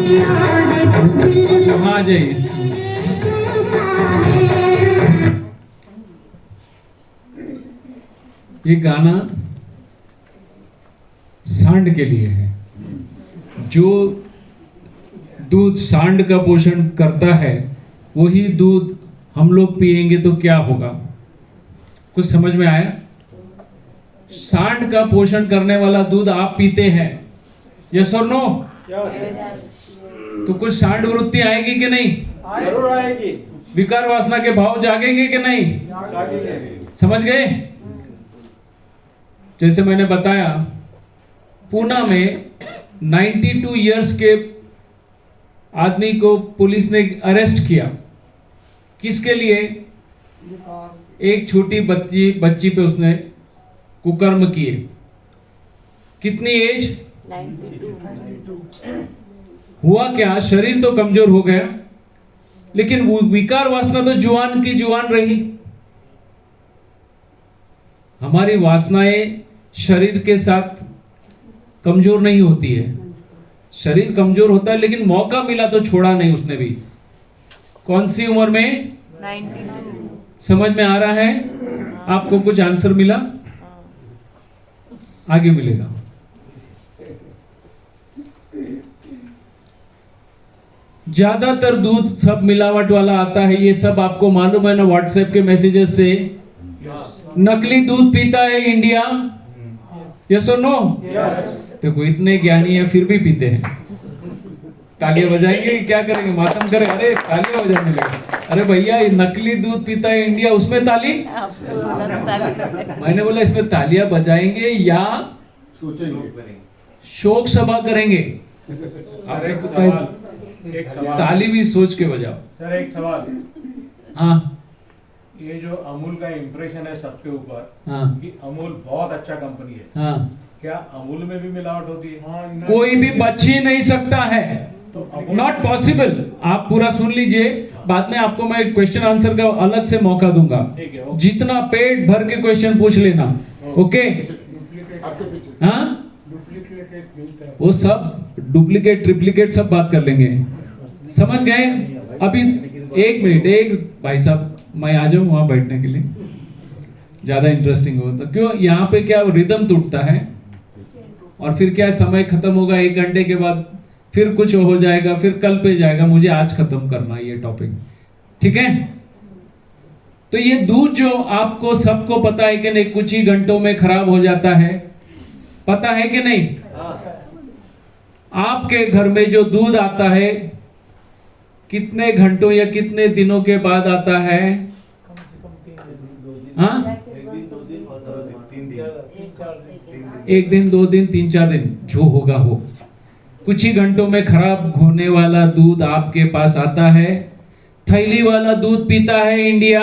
वहाँ आ जाइए। ये गाना सांड के लिए है। जो दूध सांड का पोषण करता है वही दूध हम लोग पिएंगे तो क्या होगा? कुछ समझ में आया? सांड का पोषण करने वाला दूध आप पीते हैं, यस और नो? तो कुछ सांड वृत्ति आएगी कि नहीं? जरूर आएगी। विकार वासना के भाव जागेंगे कि नहीं? जागेंगे। समझ गए? जैसे मैंने बताया, पूना में 92 इयर्स के आदमी को पुलिस ने अरेस्ट किया। किसके लिए? एक छोटी बच्ची पे उसने कुकर्म किए। कितनी एज? 92। हुआ क्या? शरीर तो कमजोर हो गया, लेकिन वो विकार वासना तो जुआन की जुआन रही। हमारी वासनाएं शरीर के साथ कमजोर नहीं होती है। शरीर कमजोर होता है, लेकिन मौका मिला तो छोड़ा नहीं उसने भी। कौन सी उम्र में? 92। समझ में आ रहा है? आपको कुछ आंसर मिला? आगे मिलेगा। ज्यादातर दूध सब मिलावट वाला आता है, ये सब आपको मालूम है ना? व्हाट्सएप के मैसेजेस से नकली दूध पीता है इंडिया, यस और नो? देखो इतने ज्ञानी है फिर भी पीते हैं। तालियां बजाएंगे? क्या करेंगे? मातम करें? अरे तालियां बजाने लगे। अरे भैया ये नकली दूध पीता है इंडिया, उसमें ताली? मैंने बोला इसमें तालियां बजाएंगे या शोक सभा करेंगे? एक सवाल। ताली भी सोच के बजाओ। सर एक सवाल। हाँ ये जो अमूल का इम्प्रेशन है सबके ऊपर, हाँ कि अमूल बहुत अच्छा कंपनी है, हाँ। क्या अमूल में भी मिलावट होती है? कोई भी बच ही नहीं सकता है, नॉट पॉसिबल। आप पूरा सुन लीजिए, बाद में आपको मैं क्वेश्चन आंसर का अलग से मौका दूंगा। ठीक है, ओके। जितना पेट भर के क्वेश्चन पूछ लेना, ओके? हाँ, वो सब डुप्लीकेट ट्रिप्लीकेट सब बात कर लेंगे। समझ गए? अभी एक मिनट, एक भाई साहब मैं आ जाऊं वहां बैठने के लिए, ज्यादा इंटरेस्टिंग हो तो। क्यों? यहाँ पे क्या रिदम टूटता है, और फिर क्या समय खत्म होगा 1 घंटे के बाद, फिर कुछ हो जाएगा, फिर कल पे जाएगा। मुझे आज खत्म करना है ये टॉपिक, ठीक है? तो ये दूध जो आपको सबको पता है कि नहीं, कुछ ही घंटों में खराब हो जाता है, पता है कि नहीं? आपके घर में जो दूध आता है कितने घंटों या कितने दिनों के बाद आता है? हाँ? 1 दिन, 2 दिन, 3-4 दिन, जो होगा हो। कुछ ही घंटों में खराब होने वाला दूध आपके पास आता है। थैली वाला दूध पीता है इंडिया,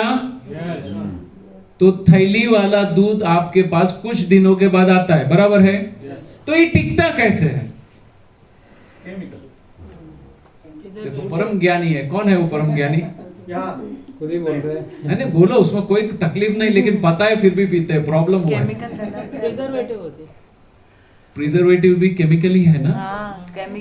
तो थैली वाला दूध आपके पास कुछ दिनों के बाद आता है, बराबर है? तो ये टिकता कैसे है? देखो परम ज्ञानी है। कौन है वो परम ज्ञानी? खुद ही बोल रहे हैं। नहीं बोलो, उसमें कोई तकलीफ नहीं, लेकिन पता है फिर भी पीते हैं। प्रॉब्लम हुआ है। प्रिजर्वेटिव भी केमिकल ही है ना?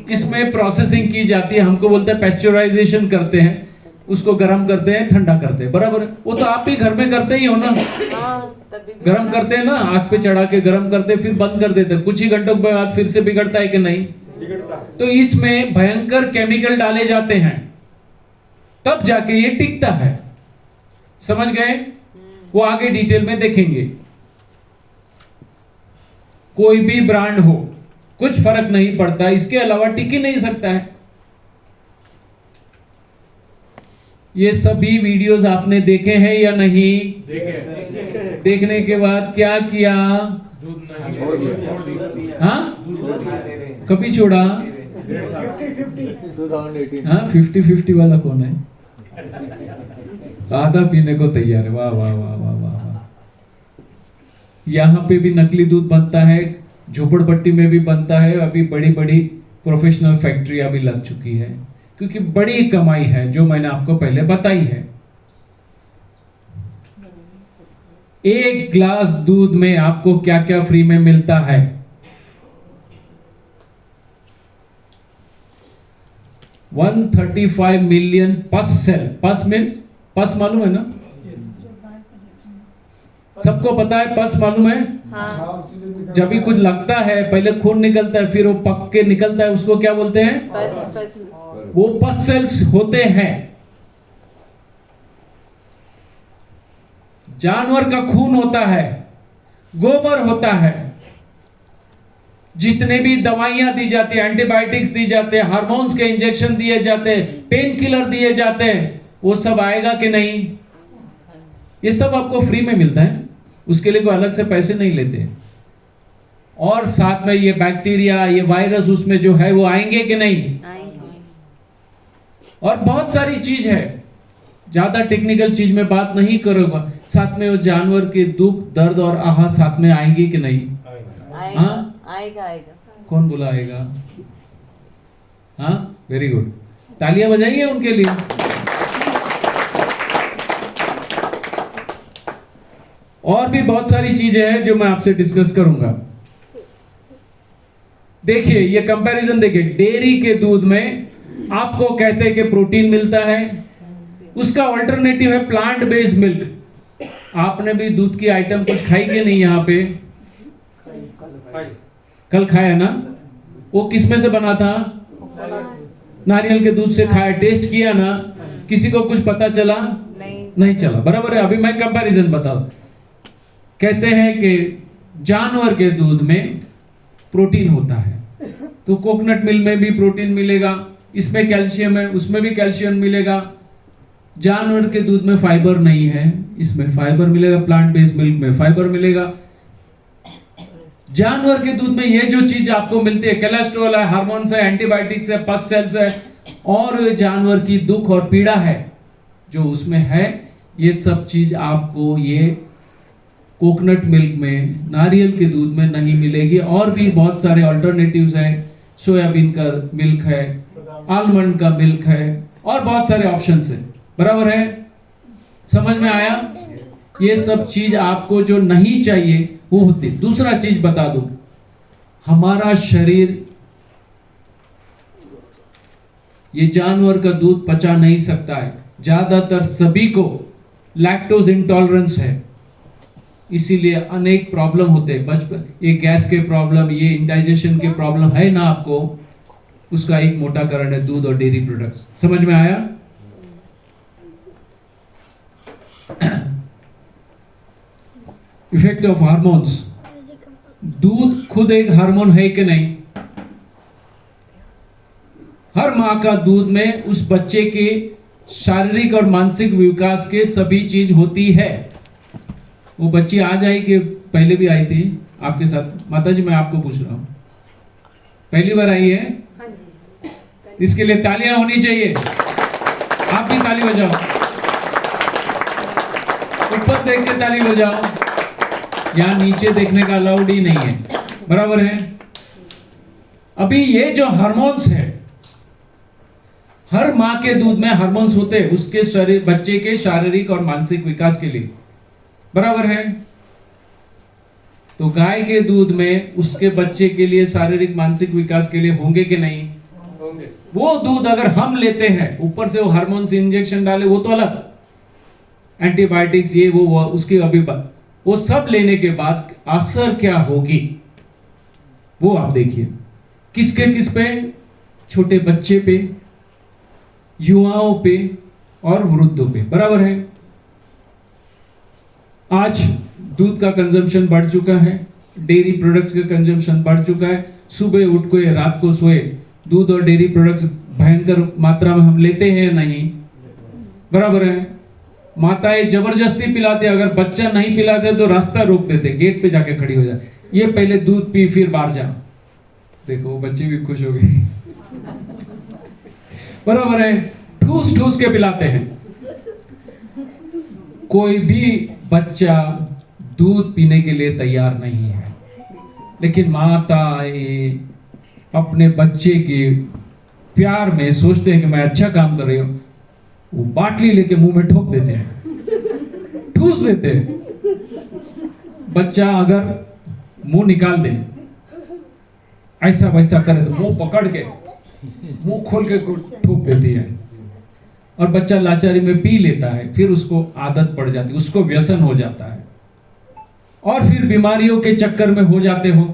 इसमें प्रोसेसिंग की जाती है, हमको बोलते हैं पैस्चराइजेशन करते हैं, उसको गर्म करते हैं, ठंडा करते हैं, बराबर है? वो तो आप भी घर में करते ही हो ना? गर्म करते हैं ना, आग पे चढ़ा के गर्म करते हैं, फिर बंद कर देते हैं, कुछ ही घंटों के बाद फिर से बिगड़ता है कि नहीं? तो इसमें भयंकर केमिकल डाले जाते हैं, तब जाके ये टिकता है। समझ गए? वो आगे डिटेल में देखेंगे। कोई भी ब्रांड हो, कुछ फर्क नहीं पड़ता, इसके अलावा टिक ही नहीं सकता है। ये सभी वीडियोस आपने देखे हैं या नहीं? देखे। देखने के बाद क्या किया? दूध नहीं छोड़ दिया। हाँ? कभी छोड़ा? 2018। हाँ, 50-50 वाला कौन है? आधा पीने को तैयार है। वाह वाह वाह वाह वाह वाह। यहाँ पे भी नकली दूध बनता है, झोपड़पट्टी में भी बनता है। अभी बड़ी बड़ी प्रोफेशनल फैक्ट्रियां भी लग चुकी है, क्योंकि बड़ी कमाई है, जो मैंने आपको पहले बताई है। 1 ग्लास दूध में आपको क्या क्या फ्री में मिलता है? 135 मिलियन पस सेल। पस मीन्स, पस मालूम है ना? सबको पता है पस मालूम है? हाँ। जब भी कुछ लगता है पहले खून निकलता है, फिर वो पक के निकलता है, उसको क्या बोलते हैं? पस। वो पस सेल्स होते हैं। जानवर का खून होता है, गोबर होता है, जितने भी दवाइयां दी जाती है, एंटीबायोटिक्स दी जाते हैं, हार्मोन्स के इंजेक्शन दिए जाते हैं, पेन किलर दिए जाते हैं, वो सब आएगा कि नहीं? ये सब आपको फ्री में मिलता है, उसके लिए कोई अलग से पैसे नहीं लेते। और साथ में ये बैक्टीरिया, ये वायरस उसमें जो है वो आएंगे कि नहीं? और बहुत सारी चीज है, ज्यादा टेक्निकल चीज में बात नहीं करूंगा। साथ में वो जानवर के दुख, दर्द और आहा साथ में आएंगे कि नहीं? हाँ? आएगा। कौन बोला आएगा? हाँ, वेरी गुड, तालियां बजाइए उनके लिए। और भी बहुत सारी चीजें हैं जो मैं आपसे डिस्कस करूंगा। देखिए, ये कंपैरिजन देखिए, डेयरी के दूध में आपको कहते हैं कि प्रोटीन मिलता है, उसका अल्टरनेटिव है प्लांट बेस्ड मिल्क। आपने भी दूध की आइटम कुछ खाई कि नहीं? यहाँ पे कल खाया ना? वो किस में से बना था? नारियल के दूध से खाया, टेस्ट किया ना? किसी को कुछ पता चला? नहीं चला, बराबर है। अभी मैं कंपैरिजन बता, कहते हैं कि जानवर के दूध में प्रोटीन होता है, तो कोकोनट मिल्क में भी प्रोटीन मिलेगा, इसमें कैल्शियम है, उसमें भी कैल्शियम मिलेगा। जानवर के दूध में फाइबर नहीं है, इसमें फाइबर मिलेगा, प्लांट बेस्ड मिल्क में फाइबर मिलेगा। जानवर के दूध में ये जो चीज आपको मिलती है, कोलेस्ट्रॉल है, हार्मोन्स है, एंटीबायोटिक्स है, पस सेल्स है, और जानवर की दुख और पीड़ा है जो उसमें है, ये सब चीज आपको ये कोकोनट मिल्क में, नारियल के दूध में नहीं मिलेगी। और भी बहुत सारे अल्टरनेटिव्स हैं, सोयाबीन का मिल्क है, आलमंड का मिल्क है, और बहुत सारे ऑप्शंस हैं, बराबर है? समझ में आया? ये सब चीज आपको जो नहीं चाहिए वो होती। दूसरा चीज बता दूं, हमारा शरीर ये जानवर का दूध पचा नहीं सकता है। ज्यादातर सभी को लैक्टोज इंटॉलरेंस है, इसीलिए अनेक प्रॉब्लम होते हैं बचपन, ये गैस के प्रॉब्लम, ये इंडाइजेशन के प्रॉब्लम है ना आपको, उसका एक मोटा कारण है दूध और डेयरी प्रोडक्ट्स। समझ में आया? Effect of hormones. दूध खुद एक हार्मोन है कि नहीं? हर मां का दूध में उस बच्चे के शारीरिक और मानसिक विकास के सभी चीज होती है। वो बच्ची आ जाए कि पहले भी आई थी आपके साथ? माता जी, मैं आपको पूछ रहा हूं, पहली बार आई है? हाँ जी। इसके लिए तालियां होनी चाहिए। आप भी ताली बजाओ, ऊपर देख के ताली बजाओ, यहां नीचे देखने का अलाउड ही नहीं है, बराबर है? अभी ये जो हार्मोन्स है, हर मां के दूध में हार्मोन्स होते हैं उसके शरीर, बच्चे के शारीरिक और मानसिक विकास के लिए, बराबर है? तो गाय के दूध में उसके बच्चे के लिए शारीरिक मानसिक विकास के लिए होंगे कि नहीं? होंगे। वो दूध अगर हम लेते हैं, ऊपर से वो हार्मोन्स इंजेक्शन डाले, वो तो अलग, एंटीबायोटिक्स ये वो उसकी अभी वो सब लेने के बाद असर क्या होगी वो आप देखिए। किस पे? छोटे बच्चे पे, युवाओं पे और वृद्धों पे, बराबर है? आज दूध का कंजम्पशन बढ़ चुका है, डेयरी प्रोडक्ट्स का कंजम्पशन बढ़ चुका है। सुबह उठ को या रात को सोए, दूध और डेयरी प्रोडक्ट्स भयंकर मात्रा में हम लेते हैं नहीं, बराबर है? माताएं जबरदस्ती पिलाते, अगर बच्चा नहीं पिलाते तो रास्ता रोक देते, गेट पे जाके खड़ी हो जाए, ये पहले दूध पी फिर बाहर जा। देखो बच्चे भी खुश हो गए, बराबर है? ठूस ठूस के पिलाते हैं। कोई भी बच्चा दूध पीने के लिए तैयार नहीं है, लेकिन माताएं अपने बच्चे के प्यार में सोचते हैं कि मैं अच्छा काम कर रही हूं, वो बाटली लेके मुंह में ठोक देते हैं, ठूस देते हैं। बच्चा अगर मुंह निकाल दे, ऐसा वैसा करे तो मुंह पकड़ के मुंह खोल के थूक देती है और बच्चा लाचारी में पी लेता है, फिर उसको आदत पड़ जाती है, उसको व्यसन हो जाता है और फिर बीमारियों के चक्कर में हो जाते हो।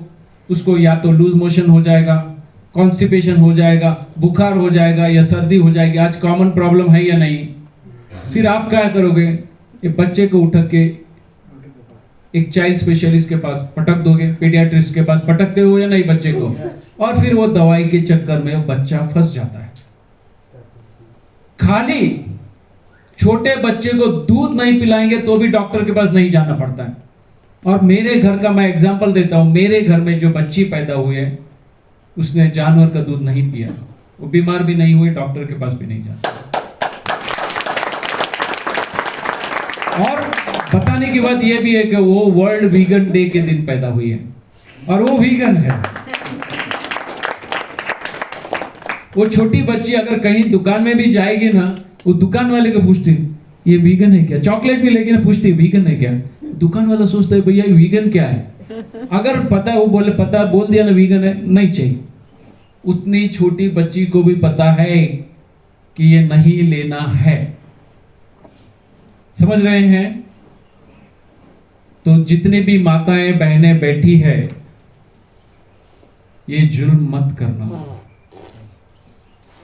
उसको या तो लूज मोशन हो जाएगा, कॉन्स्टिपेशन हो जाएगा, बुखार हो जाएगा या सर्दी हो जाएगी। आज कॉमन प्रॉब्लम है या नहीं? फिर आप क्या करोगे? ये बच्चे को उठा के एक चाइल्ड स्पेशलिस्ट के पास पटक दोगे, पीडियाट्रिस्ट के पास पटकते हो या नहीं बच्चे को, और फिर वो दवाई के चक्कर में बच्चा फंस जाता है। खाली छोटे बच्चे को दूध नहीं पिलाएंगे तो भी डॉक्टर के पास नहीं जाना पड़ता है। और मेरे घर का मैं एग्जांपल देता हूं, मेरे घर में जो बच्ची पैदा हुई है उसने जानवर का दूध नहीं पिया, वो बीमार भी नहीं हुई, डॉक्टर के पास भी नहीं जाता। और बताने की बात यह भी है कि वो वर्ल्ड वीगन डे के दिन पैदा हुई है और वो वीगन है। वो छोटी बच्ची अगर कहीं दुकान में भी जाएगी ना, वो दुकान वाले को पूछती ये वीगन है क्या, चॉकलेट भी लेके ना पूछती वीगन है क्या। दुकान वाला सोचता है भैया वीगन क्या है, अगर पता वो बोल दिया ना वीगन है, नहीं चाहिए। उतनी छोटी बच्ची को भी पता है कि ये नहीं लेना है। समझ रहे हैं? तो जितने भी माताएं बहनें बैठी है, ये जुल्म मत करना,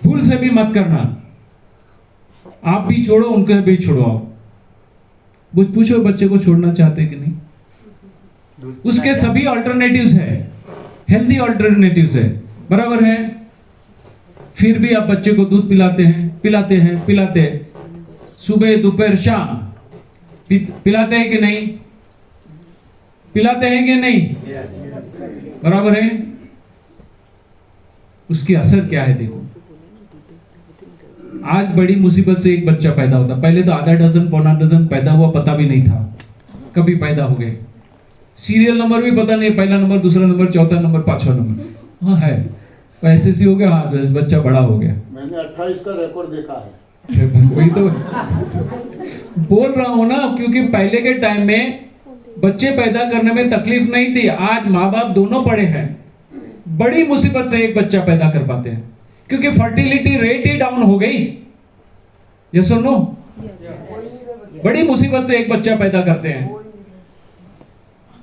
भूल से भी मत करना। आप भी छोड़ो, उनके भी छोड़वाओ। पूछो बच्चे को छोड़ना चाहते कि नहीं। उसके सभी ऑल्टरनेटिव्स है, हेल्दी ऑल्टरनेटिव्स है, बराबर है। फिर भी आप बच्चे को दूध पिलाते हैं, सुबह दोपहर शाम पिलाते हैं कि नहीं? पिलाते हैं कि नहीं? बराबर है। उसकी असर क्या है देखो। आज बड़ी मुसीबत से एक बच्चा पैदा होता, पहले तो आधा डजन पौना डजन पैदा हुआ, पता भी नहीं था कभी पैदा हो गए। सीरियल नंबर भी पता नहीं, पहला नंबर, दूसरा नंबर, चौथा नंबर, पांचवा नंबर। हाँ है, ऐसे हो गया, हाँ बच्चा बड़ा हो गया। मैंने 28 का रिकॉर्ड देखा है। वही तो बोल रहा हूं ना, क्योंकि पहले के टाइम में बच्चे पैदा करने में तकलीफ नहीं थी। आज माँ बाप दोनों पड़े हैं, बड़ी मुसीबत से एक बच्चा पैदा कर पाते हैं, क्योंकि फर्टिलिटी रेट ही डाउन हो गई। यस और नो? बड़ी मुसीबत से एक बच्चा पैदा करते हैं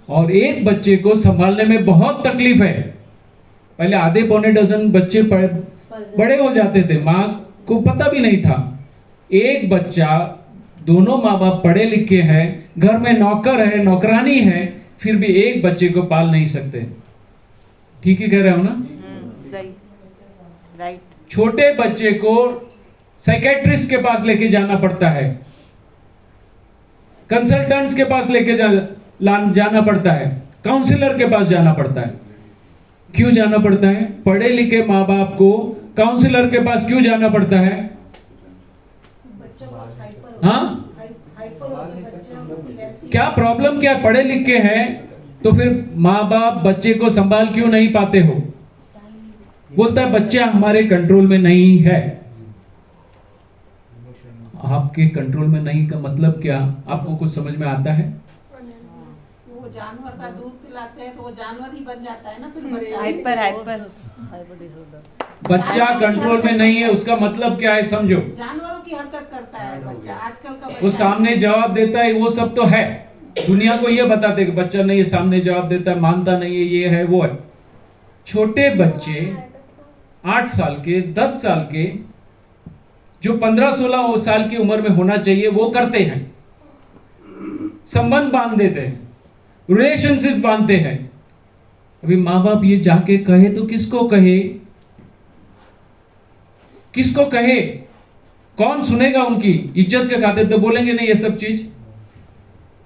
और एक बच्चे को संभालने में बहुत तकलीफ है। पहले आधे पौने डजन बच्चे बड़े हो जाते थे, माँ को पता भी नहीं था। एक बच्चा, दोनों माँ बाप पढ़े लिखे हैं, घर में नौकर है, नौकरानी है, फिर भी एक बच्चे को पाल नहीं सकते। ठीक ही कह रहे हो ना? सही, राइट। छोटे बच्चे को साइकेट्रिस्ट के पास लेके जाना पड़ता है, कंसल्टेंट्स के पास लेके जाना पड़ता है, काउंसलर के पास जाना पड़ता है। क्यों जाना पड़ता है? पढ़े लिखे माँ बाप को काउंसलर के पास क्यों जाना पड़ता है? हाँ, क्या प्रॉब्लम, क्या पढ़े लिखे हैं तो फिर माँ बाप बच्चे को संभाल क्यों नहीं पाते हो? बोलता है बच्चा हमारे कंट्रोल में नहीं है। आपके कंट्रोल में नहीं का मतलब क्या? आपको कुछ समझ में आता है? वो जानवर का दूध पिलाते हैं तो वो जानवर ही बन जाता है ना, फिर बच्चा हाइपर बच्चा कंट्रोल में नहीं है, उसका मतलब क्या है समझो। जानवरों की हरकत करता है बच्चा, आजकल का वो सामने जवाब देता है, वो सब तो है। दुनिया को ये बताते कि बच्चा नहीं, सामने जवाब देता है, मानता नहीं है, ये है वो है। छोटे बच्चे 8 साल के, 10 साल के, जो 15-16 साल की उम्र में होना चाहिए वो करते हैं। संबंध बांध देते हैं, रिलेशनशिप बांधते हैं। अभी माँ बाप ये जाके कहे तो किसको कहे? किसको कहे? कौन सुनेगा उनकी इज्जत के खातिर? तो बोलेंगे नहीं ये सब चीज,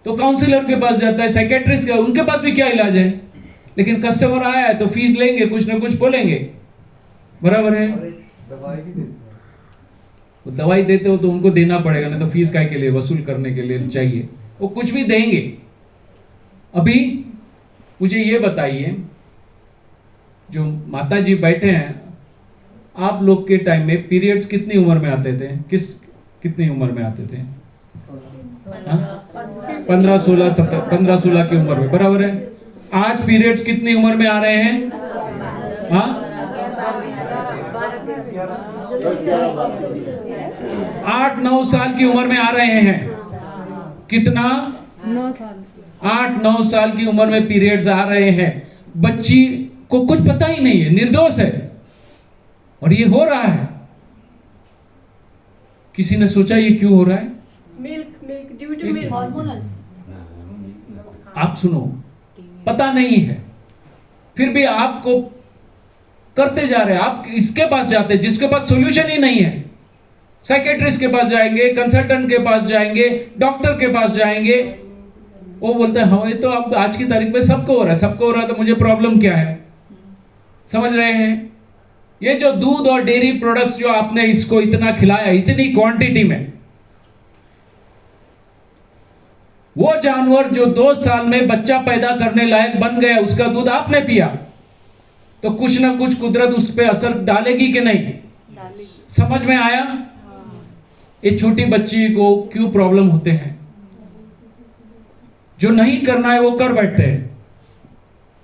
तो काउंसलर के पास जाता है, साइकेट्रिस्ट का, उनके पास भी क्या इलाज है। लेकिन कस्टमर आया है तो फीस लेंगे, कुछ ना कुछ बोलेंगे, बराबर है। वो दवाई देते हो तो उनको देना पड़ेगा, ना तो फीस काय के लिए, वसूल करने के लिए चाहिए, वो कुछ भी देंगे। अभी मुझे ये बताइए, जो माता जी बैठे हैं, आप लोग के टाइम में पीरियड्स कितनी उम्र में आते थे? कितनी उम्र में आते थे? 15-16, 17, 15-16 की उम्र में, बराबर है। आज पीरियड्स कितनी उम्र में आ रहे हैं? हाँ, 8-9 साल की उम्र में आ रहे हैं। कितना? 9 साल। 8-9 साल की उम्र में पीरियड्स आ रहे हैं। बच्ची को कुछ पता ही नहीं है, निर्दोष है, और ये हो रहा है। किसी ने सोचा ये क्यों हो रहा है? Milk due to milk hormonals. आप सुनो, पता नहीं है, फिर भी आपको करते जा रहे हैं। आप इसके पास जाते हैं जिसके पास सॉल्यूशन ही नहीं है। साइकेट्रिस्ट के पास जाएंगे, कंसल्टेंट के पास जाएंगे, डॉक्टर के पास जाएंगे। वो बोलते हैं हाँ ये तो अब आज की तारीख में सबको हो रहा है, सबको हो रहा है, तो मुझे प्रॉब्लम क्या है? समझ रहे हैं? ये जो दूध और डेयरी प्रोडक्ट्स जो आपने इसको इतना खिलाया, इतनी क्वांटिटी में, वो जानवर जो 2 साल में बच्चा पैदा करने लायक बन गया, उसका दूध आपने पिया, तो कुछ ना कुछ कुदरत उस पर असर डालेगी कि नहीं? समझ में आया? ये छोटी बच्ची को क्यों प्रॉब्लम होते हैं? जो नहीं करना है वो कर बैठते हैं।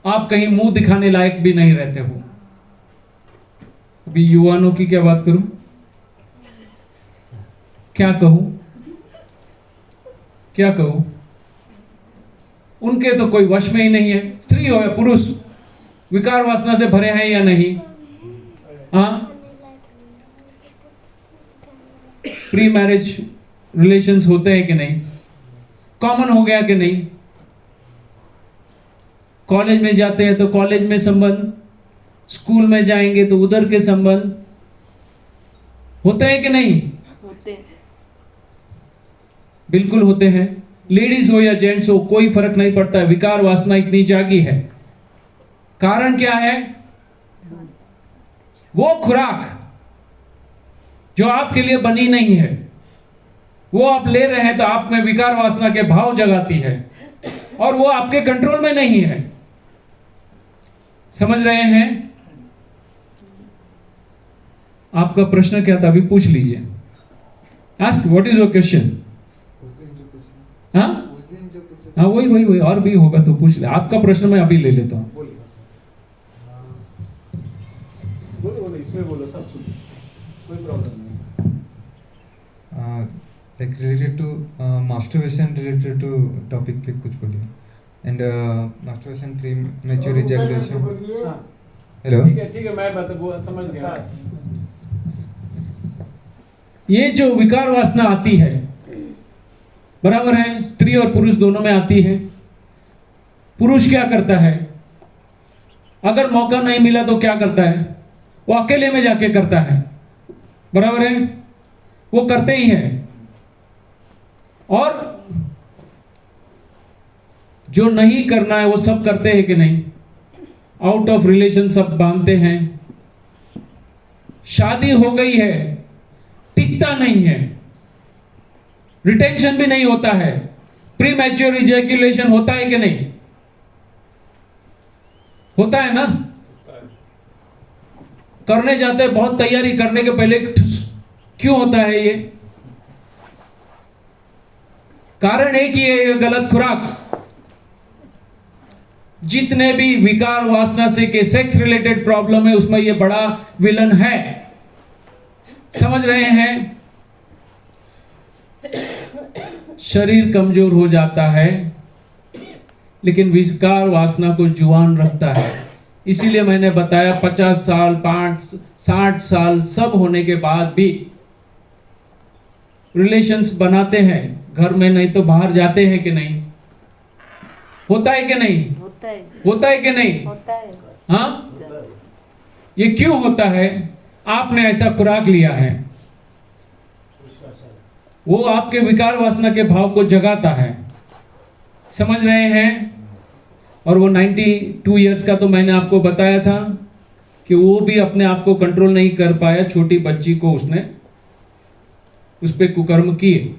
आप कहीं मुंह दिखाने लायक भी नहीं रहते हो। अभी युवाओं की क्या बात करूं, क्या कहूं, क्या कहूं? उनके तो कोई वश में ही नहीं है। स्त्री हो या पुरुष, विकार वासना से भरे हैं या नहीं? हाँ, प्री मैरिज रिलेशंस होते हैं कि नहीं? कॉमन हो गया कि नहीं? कॉलेज में जाते हैं तो कॉलेज में संबंध, स्कूल में जाएंगे तो उधर के संबंध होते हैं कि नहीं? होते। बिल्कुल होते हैं। लेडीज हो या जेंट्स हो, कोई फर्क नहीं पड़ता है। विकार वासना इतनी जागी है, कारण क्या है? वो खुराक जो आपके लिए बनी नहीं है, वो आप ले रहे हैं, तो आप में विकार वासना के भाव जगाती है, और वो आपके कंट्रोल में नहीं है। समझ रहे हैं? आपका प्रश्न क्या था? अभी पूछ लीजिए। Ask, what is your question? हाँ हाँ, वही और भी होगा तो पूछ ले। आपका प्रश्न मैं अभी ले लेता हूं। बोलो, इसमें बोलो, सब सुन, कोई प्रॉब्लम नहीं। like related to masturbation, related to topic पे कुछ बोलिए। and masturbation premature ejaculation। Hello, ठीक है, मैं समझ गया। ये जो विकार वासना आती है, बराबर है, स्त्री और पुरुष दोनों में आती है। पुरुष क्या करता है? अगर मौका नहीं मिला तो क्या करता है? वो अकेले में जाके करता है, बराबर है, वो करते ही हैं। और जो नहीं करना है वो सब करते हैं कि नहीं? आउट ऑफ रिलेशन सब बांधते हैं। शादी हो गई है, टिकता नहीं है, रिटेंशन भी नहीं होता है, प्री मैच्योर इजैक्यूलेशन होता है कि नहीं? होता है ना? करने जाते हैं, बहुत तैयारी करने के पहले क्यों होता है ये? कारण एक ही है, ये गलत खुराक। जितने भी विकार वासना से के सेक्स रिलेटेड प्रॉब्लम है, उसमें ये बड़ा विलन है। समझ रहे हैं? शरीर कमजोर हो जाता है, लेकिन विकार वासना को जुआन रखता है। इसीलिए मैंने बताया 50 साल, 60 साल सब होने के बाद भी रिलेशंस बनाते हैं घर में, नहीं तो बाहर जाते हैं कि नहीं? होता है कि नहीं? होता है। होता है कि नहीं? होता है। हाँ, ये क्यों होता है? आपने ऐसा खुराक लिया है, वो आपके विकार वासना के भाव को जगाता है। समझ रहे हैं? और वो 92 इयर्स का तो मैंने आपको बताया था कि वो भी अपने आप को कंट्रोल नहीं कर पाया। छोटी बच्ची को उसने उस पे कुकर्म किए।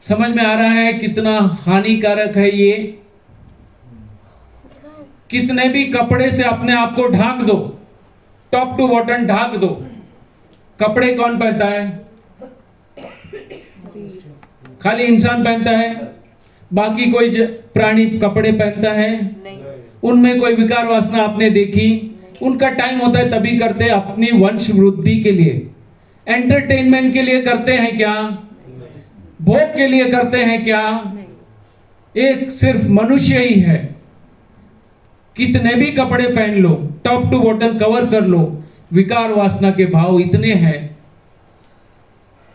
समझ में आ रहा है कितना हानिकारक है ये? कितने भी कपड़े से अपने आप को ढाक दो, टॉप टू बॉटम ढाक दो, कपड़े कौन पहनता है? खाली इंसान पहनता है, बाकी कोई प्राणी कपड़े पहनता है? नहीं। उनमें कोई विकार वासना आपने देखी? उनका टाइम होता है तभी करते हैं, अपनी वंश वृद्धि के लिए, एंटरटेनमेंट के लिए करते हैं क्या? भोग के लिए करते हैं क्या? एक सिर्फ मनुष्य ही है। कितने भी कपड़े पहन लो, टॉप टू बॉटम कवर कर लो, विकार वासना के भाव इतने हैं,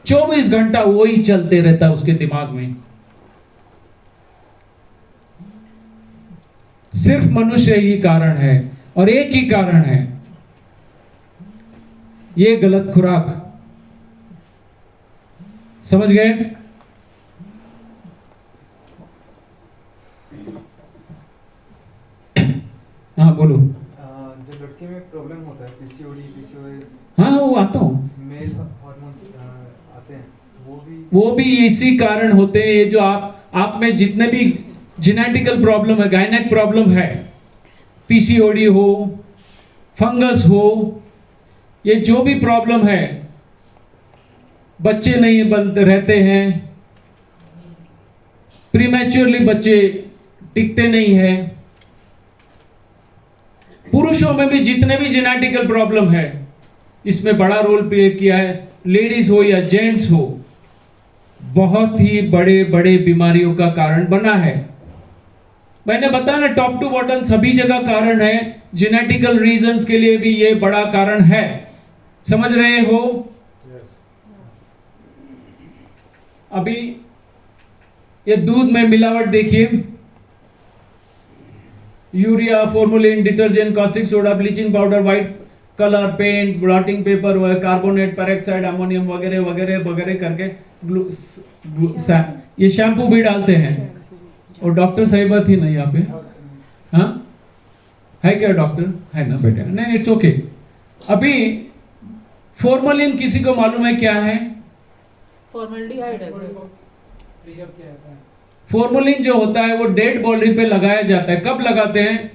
24 घंटा वो ही चलते रहता है उसके दिमाग में। सिर्फ मनुष्य ही कारण है और एक ही कारण है, ये गलत खुराक। समझ गए? हाँ बोलो। जो लड़की में प्रॉब्लम होता है पीसीओडी, पीसीओएस, हाँ वो आता हूँ, मेल हार्मोन्स आते हैं, वो भी इसी कारण होते हैं। ये जो आप में जितने भी जेनेटिकल प्रॉब्लम है, गायनेक प्रॉब्लम है, पीसीओडी हो, फंगस हो, ये जो भी प्रॉब्लम है, बच्चे नहीं बनते रहते हैं, प्रीमैच्योरली बच्चे टिकते नहीं हैं। पुरुषों में भी जितने भी जेनेटिकल प्रॉब्लम है, इसमें बड़ा रोल प्ले किया है, लेडीज हो या जेंट्स हो, बहुत ही बड़े बड़े बीमारियों का कारण बना है। मैंने बताया ना, टॉप टू बॉटम सभी जगह कारण है, जेनेटिकल रीजंस के लिए भी ये बड़ा कारण है। समझ रहे हो? अभी ये दूध में मिलावट देखिए, urea, formalin, detergent, caustic soda, bleaching powder, white colour, paint, blotting paper, carbonate, peroxide, ammonium वगैरह वगैरह वगैरह करके ये शैम्पू भी डालते हैं। और डॉक्टर साहिबा थी ना यहाँ पे? हाँ है क्या डॉक्टर? है ना बेटा? नहीं, इट्स ओके। अभी फॉर्मलिन किसी को मालूम है क्या है? फॉर्मल्डिहाइड है। फॉर्मलिन जो होता है वो डेड बॉडी पे लगाया जाता है। कब लगाते हैं?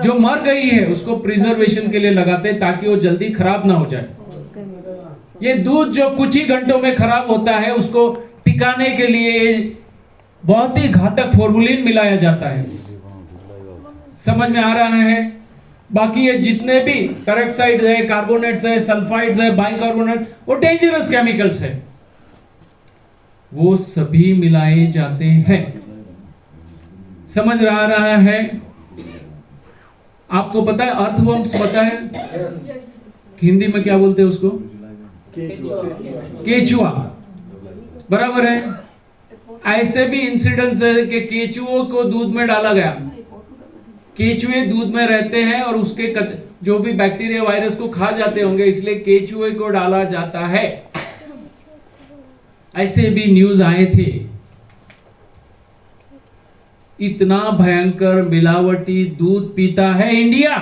जो मर गई है उसको प्रिजर्वेशन के लिए लगाते हैं, ताकि वो जल्दी खराब ना हो जाए। ये दूध जो कुछ ही घंटों में खराब होता है, उसको टिकाने के लिए बहुत ही घातक फॉर्मुलिन मिलाया जाता है। समझ में आ रहा है? बाकी ये जितने भी पेरोक्साइड्स है, कार्बोनेट्स है, सल्फाइड्स है, बाइकार्बोनेट, वो डेंजरस केमिकल्स है, वो सभी मिलाए जाते हैं। समझ रहा है? आपको पता है अर्थवर्म्स पता है? हिंदी में क्या बोलते हैं उसको? केचुआ। बराबर है। ऐसे भी इंसिडेंट्स है कि केचुओं को दूध में डाला गया। केचुए दूध में रहते हैं और उसके जो भी बैक्टीरिया वायरस को खा जाते होंगे, इसलिए केचुए को डाला जाता है। ऐसे भी न्यूज आए थे। इतना भयंकर मिलावटी दूध पीता है इंडिया।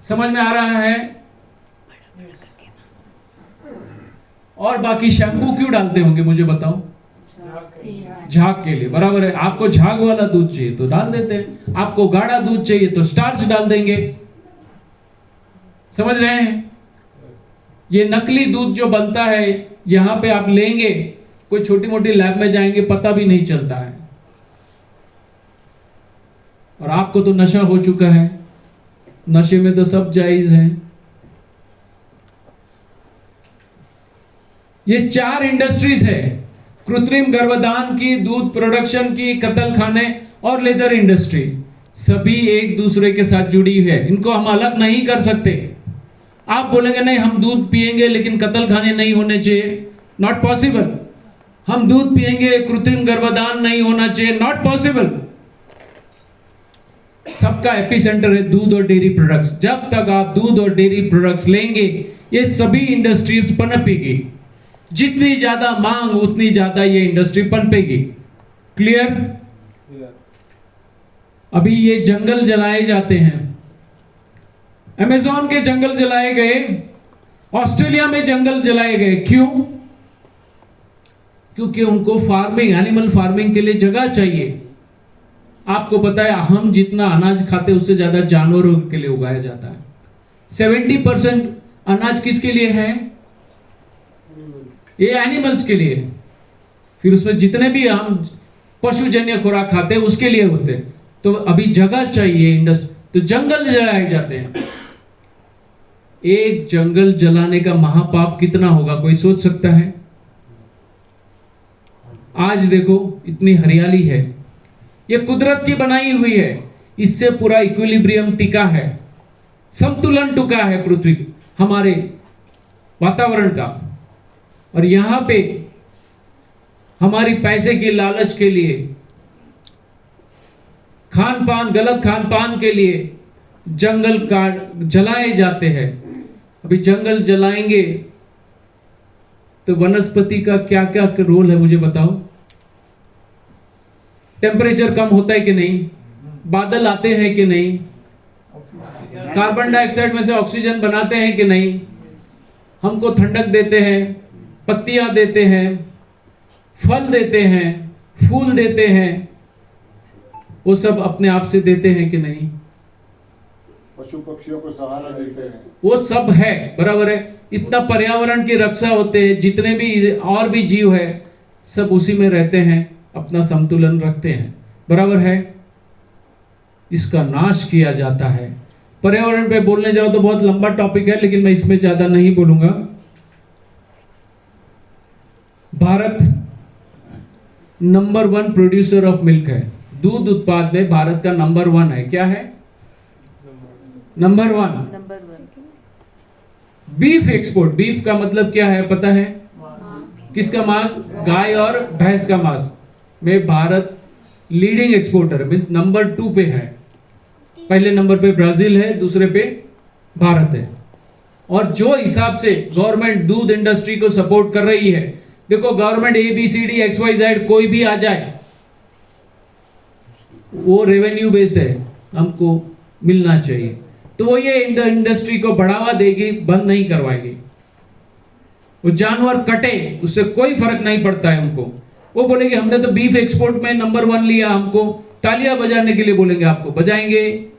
समझ में आ रहा है? और बाकी शैम्पू क्यों डालते होंगे मुझे बताओ? झाग के लिए। बराबर है। आपको झाग वाला दूध चाहिए तो डाल देते हैं, आपको गाढ़ा दूध चाहिए तो स्टार्च डाल देंगे। समझ रहे हैं? ये नकली दूध जो बनता है, यहां पे आप लेंगे, कोई छोटी मोटी लैब में जाएंगे, पता भी नहीं चलता है। और आपको तो नशा हो चुका है, नशे में तो सब जायज है। ये 4 इंडस्ट्रीज है, कृत्रिम गर्भधान की, दूध प्रोडक्शन की, कत्ल खाने और लेदर इंडस्ट्री, सभी एक दूसरे के साथ जुड़ी है। इनको हम अलग नहीं कर सकते। आप बोलेंगे नहीं हम दूध पिएंगे लेकिन कत्ल खाने नहीं होने चाहिए, नॉट पॉसिबल। हम दूध पिएंगे, कृत्रिम गर्भधान नहीं होना चाहिए, नॉट पॉसिबल। सबका एपिसेंटर है दूध और डेयरी प्रोडक्ट्स। जब तक आप दूध और डेयरी प्रोडक्ट्स लेंगे, ये सभी इंडस्ट्रीज पनपेगी। जितनी ज्यादा मांग उतनी ज्यादा ये इंडस्ट्री पनपेगी। क्लियर? अभी ये जंगल जलाए जाते हैं, अमेज़न के जंगल जलाए गए, ऑस्ट्रेलिया में जंगल जलाए गए। क्यों? क्योंकि उनको फार्मिंग, एनिमल फार्मिंग के लिए जगह चाहिए। आपको पता है हम जितना अनाज खाते हैं उससे ज्यादा जानवरों के लिए उगाया जाता है। 70% अनाज किसके लिए है? ये एनिमल्स के लिए। फिर उसमें जितने भी हम पशुजन्य खुराक खाते हैं उसके लिए होते हैं। तो अभी जगह चाहिए, तो जंगल जलाए जाते हैं। एक जंगल जलाने का महापाप कितना होगा, कोई सोच सकता है? आज देखो इतनी हरियाली है, ये कुदरत की बनाई हुई है, इससे पूरा इक्विलिब्रियम टिका है, संतुलन टुका है पृथ्वी हमारे वातावरण का। और यहां पे हमारी पैसे की लालच के लिए, खान पान, गलत खान पान के लिए जंगल काट जलाए जाते हैं। अभी जंगल जलाएंगे तो वनस्पति का क्या क्या रोल है मुझे बताओ? टेम्परेचर कम होता है कि नहीं? बादल आते हैं कि नहीं? कार्बन डाइऑक्साइड में से ऑक्सीजन बनाते हैं कि नहीं? हमको ठंडक देते हैं, पत्तियां देते हैं, फल देते हैं, फूल देते हैं, वो सब अपने आप से देते हैं कि नहीं? पशु पक्षियों को सहारा देते हैं। वो सब है, बराबर है। इतना पर्यावरण की रक्षा होते हैं, जितने भी और भी जीव है सब उसी में रहते हैं, अपना संतुलन रखते हैं, बराबर है। इसका नाश किया जाता है। पर्यावरण पे बोलने जाओ तो बहुत लंबा टॉपिक है, लेकिन मैं इसमें ज्यादा नहीं बोलूंगा। Bharat number 1 producer of milk है। दूध उत्पाद में भारत का नंबर 1 है। क्या है? Number 1। Number 1। Beef export, beef का मतलब क्या है पता है? किसका मांस? गाय और भैंस का मांस में Bharat leading exporter, means number 2 पे है। पहले नंबर पे ब्राजील है, दूसरे पे भारत है। और जो हिसाब से गवर्नमेंट दूध इंडस्ट्री को सपोर्ट कर रही है, देखो गवर्नमेंट ABCD XYZ कोई भी आ जाए, वो रेवेन्यू बेस्ड है, हमको मिलना चाहिए, तो वो ये इंडस्ट्री को बढ़ावा देगी, बंद नहीं करवाएगी। वो जानवर कटे उससे कोई फर्क नहीं पड़ता है उनको। वो बोलेंगे हमने तो बीफ एक्सपोर्ट में नंबर 1 लिया, हमको तालियां बजाने के लिए बोलेंगे, आपको बजाएंगे।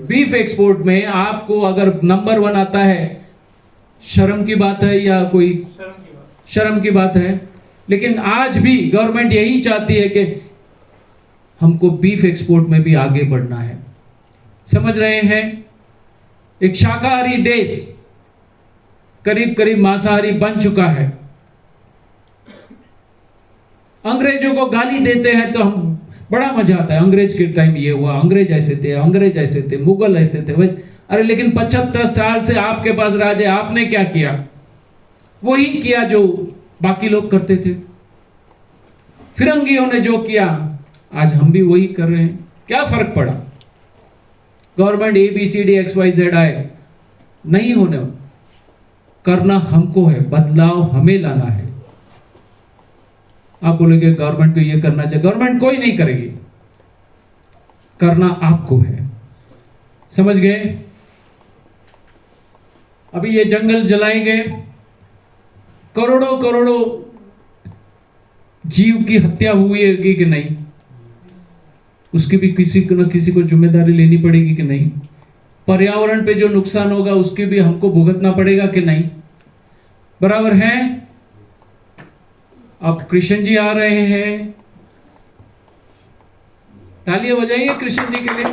बीफ एक्सपोर्ट में आपको अगर नंबर 1 आता है, शर्म की बात है या कोई शर्म की बात है। लेकिन आज भी गवर्नमेंट यही चाहती है कि हमको बीफ एक्सपोर्ट में भी आगे बढ़ना है, समझ रहे हैं? एक शाकाहारी देश करीब करीब मांसाहारी बन चुका है। अंग्रेजों को गाली देते हैं तो हम बड़ा मजा आता है, अंग्रेज के टाइम ये हुआ, अंग्रेज ऐसे थे, अंग्रेज ऐसे थे, मुगल ऐसे थे, वैसे। अरे लेकिन 75 साल से आपके पास राज है, आपने क्या किया? वही किया जो बाकी लोग करते थे। फिरंगियों ने जो किया आज हम भी वही कर रहे हैं। क्या फर्क पड़ा? गवर्नमेंट ABCD XYZ आए, नहीं होने, करना हमको है, बदलाव हमें लाना है। आप बोलोगे गवर्नमेंट को ये करना चाहिए, गवर्नमेंट कोई नहीं करेगी, करना आपको है, समझ गए? अभी ये जंगल जलाएंगे, करोड़ों करोड़ों जीव की हत्या हुई होगी कि नहीं? उसकी भी किसी को न किसी को जिम्मेदारी लेनी पड़ेगी कि नहीं? पर्यावरण पे जो नुकसान होगा उसकी भी हमको भुगतना पड़ेगा कि नहीं? बराबर है? अब कृष्ण जी आ रहे हैं, तालियां बजाइए कृष्ण जी के लिए।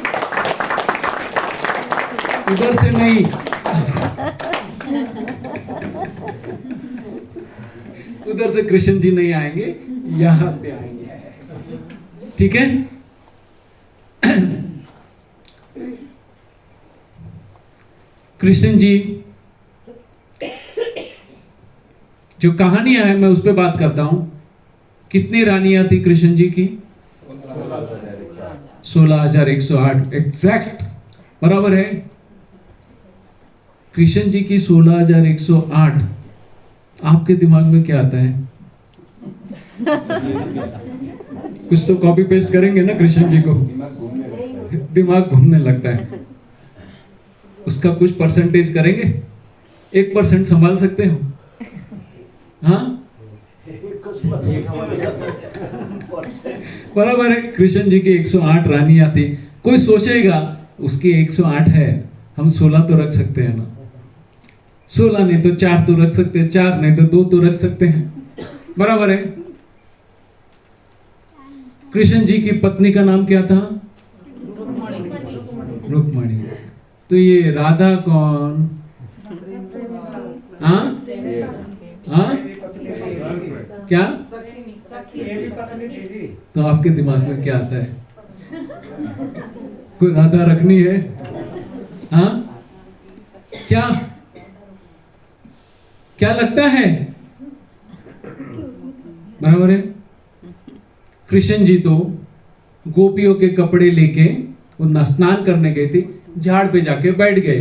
उधर से नहीं, उधर से कृष्ण जी नहीं आएंगे, यहां पे आएंगे, ठीक है? कृष्ण जी जो कहानियां है मैं उस पर बात करता हूं। कितनी रानियां थी कृष्ण जी की? 16,108 एग्जैक्ट, बराबर है। कृष्ण जी की 16,108। आपके दिमाग में क्या आता है? कुछ तो कॉपी पेस्ट करेंगे ना कृष्ण जी को, दिमाग घूमने लगता है। उसका कुछ परसेंटेज करेंगे? 1% संभाल सकते हो? हाँ, बराबर है। कृष्ण जी की 108 रानियां थी। कोई सोचेगा उसकी 108 है, हम 16 तो रख सकते हैं ना? 16 नहीं तो 4 तो रख सकते हैं, 4 नहीं तो 2 तो रख सकते हैं, बराबर है। कृष्ण जी की पत्नी का नाम क्या था? रुक्मणी। तो ये राधा कौन हाँ हाँ क्या? तो आपके दिमाग में क्या आता है? कोई राधा रखनी है? हाँ क्या क्या लगता है? बराबर है। कृष्ण जी तो गोपियों के कपड़े लेके वो स्नान करने गए थे, झाड़ पे जाके बैठ गए।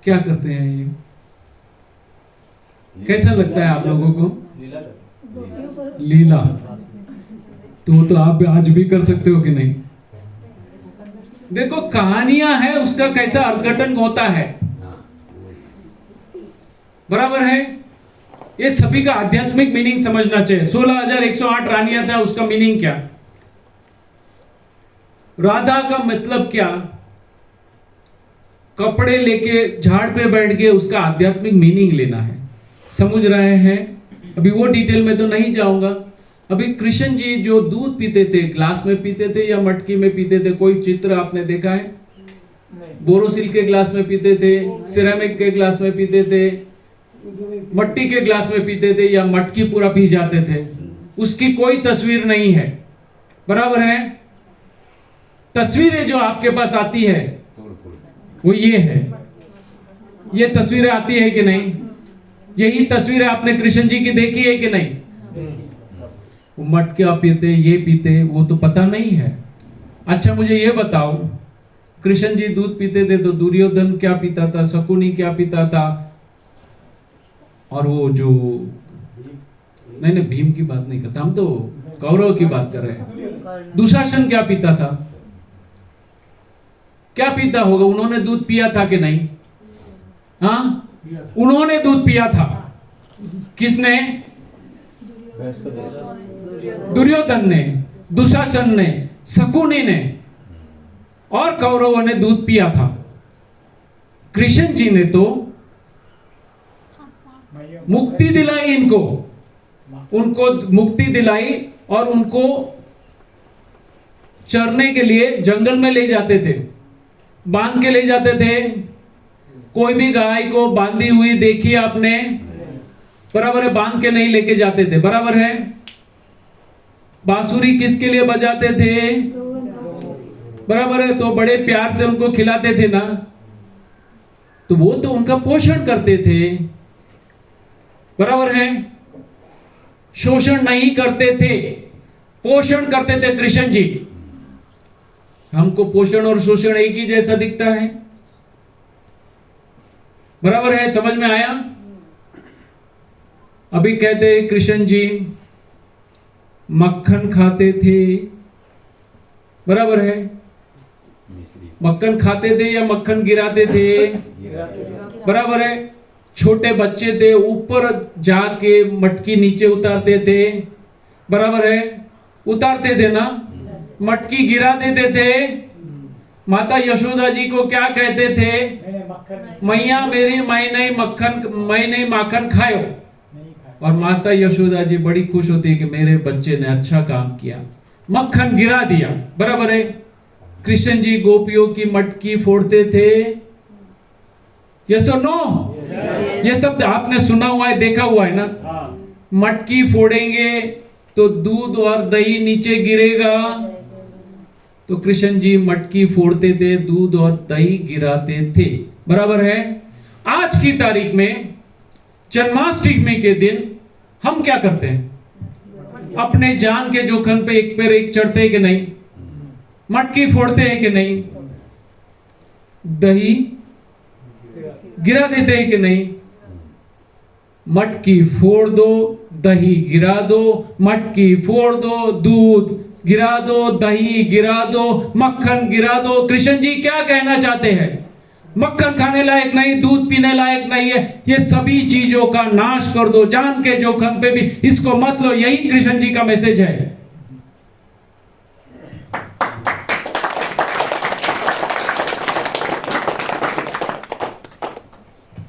क्या करते हैं ये? कैसा लगता है आप लोगों को? लीला। तो आप आज भी कर सकते हो कि नहीं? देखो कहानियां है, उसका कैसा अर्घटन होता है, बराबर है। ये सभी का आध्यात्मिक मीनिंग समझना चाहिए। 16,108 रानियां था, उसका मीनिंग क्या? राधा का मतलब क्या? कपड़े लेके झाड़ पे बैठ के उसका आध्यात्मिक मीनिंग लेना है। समझ रहे हैं? अभी वो डिटेल में तो नहीं जाऊंगा। अभी कृष्ण जी जो दूध पीते थे, ग्लास में पीते थे या मटकी में पीते थे? कोई चित्र आपने देखा है? बोरोसिल के ग्लास में पीते थे, सिरेमिक के ग्लास में पीते थे, मट्टी के ग्लास में पीते थे, या मटकी पूरा पी जाते थे? उसकी कोई तस्वीर नहीं है, बराबर है। तस्वीरें जो आपके पास आती है वो ये है। ये तस्वीरें आती है कि नहीं? यही तस्वीरें आपने कृष्ण जी की देखी है कि नहीं? वो मटका पीते, ये पीते, वो तो पता नहीं है। अच्छा मुझे ये बताओ, कृष्ण जी दूध पीते थे तो दुर्योधन क्या पीता था, शकुनी क्या पीता था, और वो जो नहीं भीम की बात नहीं करता, हम तो कौरव की बात कर रहे हैं। दुशासन क्या पीता था? क्या पीता होगा? उन्होंने दूध पिया था कि नहीं? हाँ, उन्होंने दूध पिया था। किसने? दुर्योधन ने, दुशासन ने, शकुनी ने और कौरवों ने दूध पिया था। कृष्ण जी ने तो मुक्ति दिलाई इनको, उनको मुक्ति दिलाई और उनको चरने के लिए जंगल में ले जाते थे, बांध के ले जाते थे। कोई भी गाय को बांधी हुई देखी आपने? बराबर है, बांध के नहीं लेके जाते थे, बराबर है। बांसुरी किसके लिए बजाते थे? बराबर है, तो बड़े प्यार से उनको खिलाते थे ना, तो वो तो उनका पोषण करते थे, बराबर है। शोषण नहीं करते थे, पोषण करते थे कृष्ण जी। हमको पोषण और शोषण एक ही जैसा दिखता है, बराबर है। समझ में आया? अभी कहते कृष्ण जी मक्खन खाते थे, बराबर है। मक्खन खाते थे या मक्खन गिराते थे? बराबर है। छोटे बच्चे थे, ऊपर जाके मटकी नीचे उतारते थे, बराबर है, उतारते थे ना, मटकी गिरा देते थे। माता यशोदा जी को क्या कहते थे? मैया मेरी मैं नहीं माखन खायो। और माता यशोदा जी बड़ी खुश होती कि मेरे बच्चे ने अच्छा काम किया, मक्खन गिरा दिया, बराबर है। कृष्ण जी गोपियों की मटकी फोड़ते थे, यस और नो? ये सब आपने सुना हुआ है, देखा हुआ है ना। मटकी फोड़ेंगे तो दूध और दही नीचे गिरेगा, तो कृष्ण जी मटकी फोड़ते थे, दूध और दही गिराते थे, बराबर है। आज की तारीख में जन्माष्टमी के दिन हम क्या करते हैं? अपने जान के जोखिम पे एक पैर एक चढ़ते हैं कि नहीं? मटकी फोड़ते हैं कि नहीं? दही गिरा देते हैं कि नहीं? मटकी फोड़ दो, दही गिरा दो, मटकी फोड़ दो, दूध गिरा दो, दही गिरा दो, मक्खन गिरा दो। कृष्ण जी क्या कहना चाहते हैं? मक्खन खाने लायक नहीं, दूध पीने लायक नहीं है, ये सभी चीजों का नाश कर दो, जान के जोखिम पे भी इसको मत लो। यही कृष्ण जी का मैसेज है।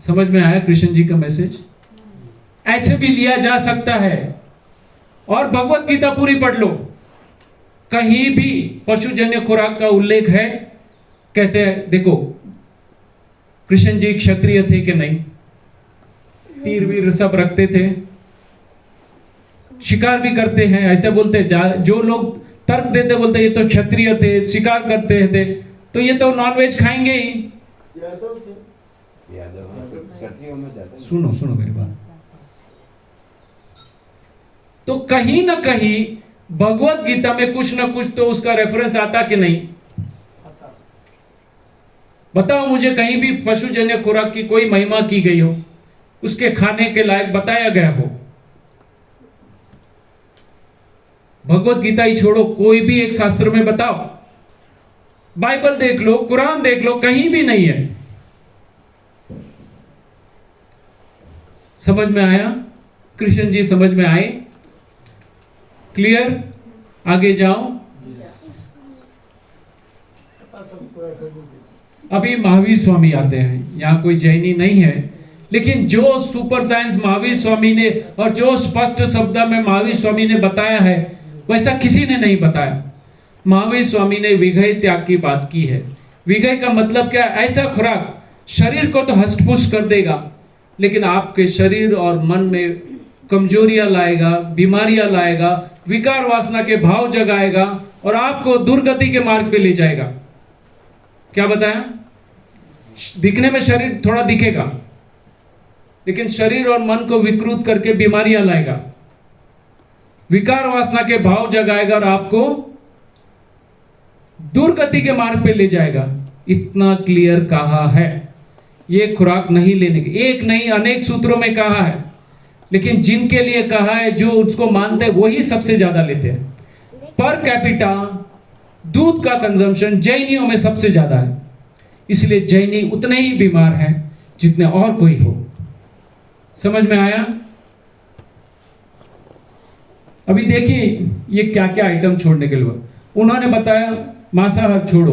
समझ में आया कृष्ण जी का मैसेज? ऐसे भी लिया जा सकता है। और भगवत गीता पूरी पढ़ लो, कहीं भी पशुजन्य खुराक का उल्लेख है। कहते हैं देखो कृष्ण जी क्षत्रिय थे कि नहीं? तीर वीर सब रखते थे, शिकार भी करते हैं, ऐसे बोलते जो लोग तर्क देते बोलते ये तो क्षत्रिय थे, शिकार करते थे, तो ये तो नॉनवेज खाएंगे ही। सुनो सुनो मेरी बात। तो कहीं ना कहीं भगवत गीता में कुछ ना कुछ तो उसका रेफरेंस आता कि नहीं? बताओ मुझे कहीं भी पशुजन्य खुराक की कोई महिमा की गई हो, उसके खाने के लायक बताया गया हो? भगवत गीता ही छोड़ो, कोई भी एक शास्त्र में बताओ, बाइबल देख लो, कुरान देख लो, कहीं भी नहीं है। समझ में आया? कृष्ण जी समझ में आए? क्लियर? आगे जाओ। अभी महावीर स्वामी आते हैं, यहां कोई जैनी नहीं है, लेकिन जो सुपर साइंस महावीर स्वामी ने और जो स्पष्ट शब्द में महावीर स्वामी ने बताया है वैसा किसी ने नहीं बताया। महावीर स्वामी ने विघय त्याग की बात की है। विघय का मतलब क्या? ऐसा खुराक शरीर को तो हष्टपुष्ट कर देगा, लेकिन आपके शरीर और मन में कमजोरियां लाएगा, बीमारियां लाएगा, विकार वासना के भाव जगाएगा और आपको दुर्गति के मार्ग पे ले जाएगा। क्या बताया? दिखने में शरीर थोड़ा दिखेगा, लेकिन शरीर और मन को विकृत करके बीमारियां लाएगा, विकार वासना के भाव जगाएगा और आपको दुर्गति के मार्ग पे ले जाएगा। इतना क्लियर कहा है। ये खुराक नहीं लेने की, एक नहीं अनेक सूत्रों में कहा है, लेकिन जिनके लिए कहा है, जो उसको मानते हैं, वही सबसे ज्यादा लेते हैं। पर कैपिटा दूध का कंजम्पशन जैनियों में सबसे ज्यादा है, इसलिए जैनी उतने ही बीमार हैं जितने और कोई हो। समझ में आया? अभी देखिए ये क्या क्या आइटम छोड़ने के लिए उन्होंने बताया। मांसाहार छोड़ो,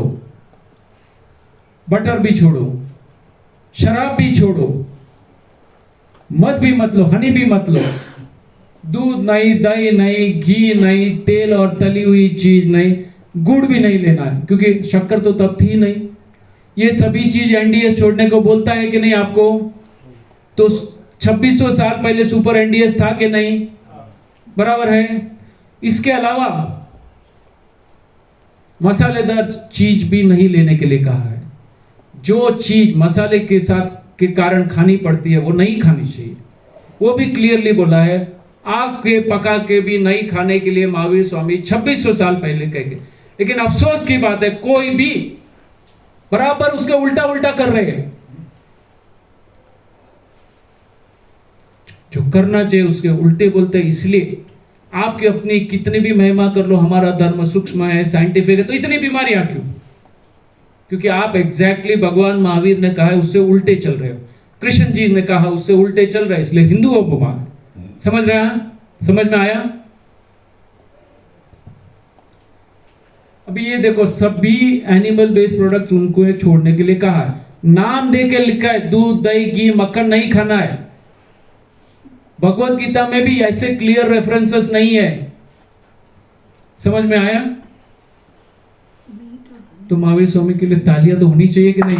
बटर भी छोड़ो, शराब भी छोड़ो, मद भी मत लो, हनी भी मत लो, दूध नहीं, दही नहीं, घी नहीं, तेल और तली हुई चीज नहीं, गुड़ भी नहीं लेना है, क्योंकि शक्कर तो तब थी नहीं। ये सभी चीज एनडीएस छोड़ने को बोलता है कि नहीं आपको? तो 2600 साल पहले सुपर एनडीएस था कि नहीं? बराबर है। इसके अलावा मसालेदार चीज भी नहीं लेने के लिए कहा है। जो चीज मसाले के साथ के कारण खानी पड़ती है वो नहीं खानी चाहिए, वो भी क्लियरली बोला है। आग के पका के भी नहीं खाने के लिए महावीर स्वामी 2600 साल पहले कह गए। लेकिन अफसोस की बात है कोई भी बराबर उसके उल्टा उल्टा कर रहे हैं। जो करना चाहिए उसके उल्टे बोलते हैं। इसलिए आपकी अपनी कितनी भी महिमा कर लो, हमारा धर्म सूक्ष्म है, साइंटिफिक है, तो इतनी बीमारियां क्यों? क्योंकि आप एग्जैक्टली भगवान महावीर ने कहा है उससे उल्टे चल रहे हो, कृष्ण जी ने कहा उससे उल्टे चल रहे, इसलिए हिंदू हो बीमार। समझ रहे हैं? समझ में आया? अभी ये देखो, सभी एनिमल बेस्ड प्रोडक्ट्स उनको छोड़ने के लिए कहा है। नाम दे के लिखा है दूध, दही, घी, मक्खन नहीं खाना है। भगवत गीता में भी ऐसे क्लियर रेफरेंसेस नहीं है। समझ में आया? तो महावीर स्वामी के लिए तालियां तो होनी चाहिए कि नहीं?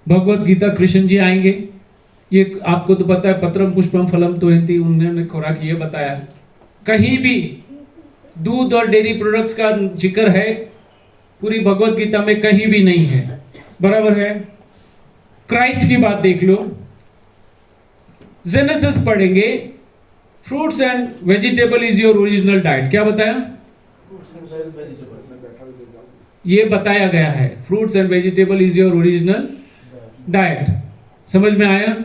भगवत गीता कृष्ण जी आएंगे, ये आपको तो पता है, पत्रम पुष्पम फलम तोयंती, उन्होंने खुराक ये बताया। कहीं भी दूध और डेयरी प्रोडक्ट्स का जिक्र है पूरी भगवत गीता में कहीं भी नहीं है। बराबर है। क्राइस्ट की बात देख लो, जेनेसिस पढ़ेंगे, fruits and vegetable is your original diet. क्या बताया? ये बताया गया है, fruits and vegetable is your original diet. समझ में आया?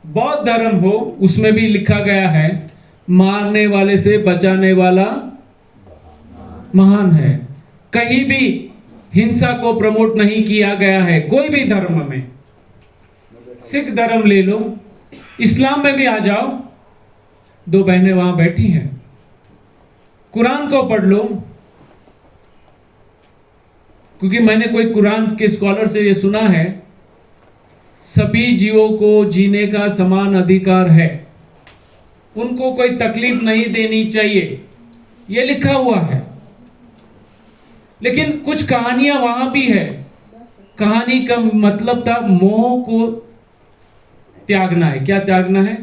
बौद्ध धर्म हो उसमें भी लिखा गया है मारने वाले से बचाने वाला महान है। कहीं भी हिंसा को प्रमोट नहीं किया गया है कोई भी धर्म में। सिख धर्म ले लो, इस्लाम में भी आ जाओ, दो बहनें वहां बैठी हैं। कुरान को पढ़ लो, क्योंकि मैंने कोई कुरान के स्कॉलर से ये सुना है सभी जीवों को जीने का समान अधिकार है। उनको कोई तकलीफ नहीं देनी चाहिए, ये लिखा हुआ है। लेकिन कुछ कहानियां वहां भी है। कहानी का मतलब था मोह को त्यागना है। क्या त्यागना है?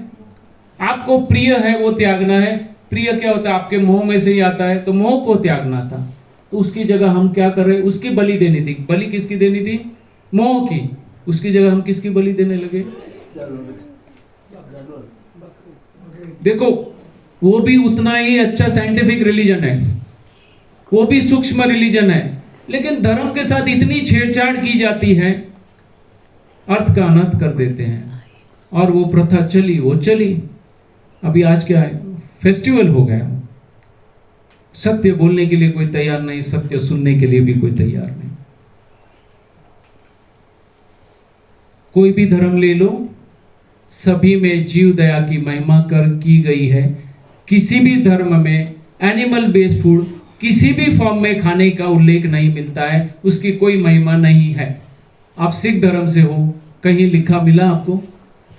आपको प्रिय है वो त्यागना है। प्रिय क्या होता है? आपके मोह में से ही आता है, तो मोह को त्यागना था। तो उसकी जगह हम क्या कर रहे? उसकी बलि देनी थी। बलि किसकी देनी थी? मोह की। उसकी जगह हम किसकी बलि देने लगे? देखो, वो भी उतना ही अच्छा साइंटिफिक रिलीजन है, वो भी सूक्ष्म रिलीजन है, लेकिन धर्म के साथ इतनी छेड़छाड़ की जाती है, अर्थ का अनर्थ कर देते हैं। और वो प्रथा चली, वो चली। अभी आज क्या है? फेस्टिवल हो गया। सत्य बोलने के लिए कोई तैयार नहीं, सत्य सुनने के लिए भी कोई तैयार नहीं। कोई भी धर्म ले लो, सभी में जीव दया की महिमा कर की गई है। किसी भी धर्म में एनिमल बेस्ड फूड किसी भी फॉर्म में खाने का उल्लेख नहीं मिलता है, उसकी कोई महिमा नहीं है। आप सिख धर्म से हो, कहीं लिखा मिला आपको?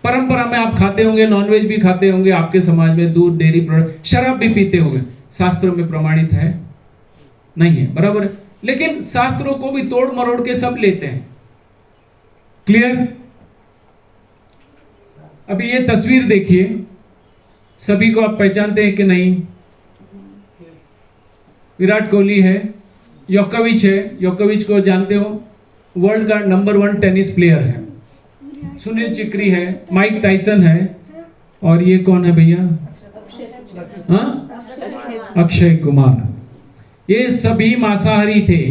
परंपरा में आप खाते होंगे, नॉनवेज भी खाते होंगे, आपके समाज में दूध, डेयरी प्रोडक्ट, शराब भी पीते होंगे, शास्त्रों में प्रमाणित है? नहीं है, बराबर है। लेकिन शास्त्रों को भी तोड़ मरोड़ के सब लेते हैं। क्लियर? अभी ये तस्वीर देखिए, सभी को आप पहचानते हैं कि नहीं? विराट कोहली है, योकोविच है। योकोविच को जानते हो? वर्ल्ड का नंबर 1 टेनिस प्लेयर है। सुनील चिक्री है, माइक टाइसन है, और ये कौन है भैया? हाँ, अक्षय कुमार। ये सभी मांसाहारी थे।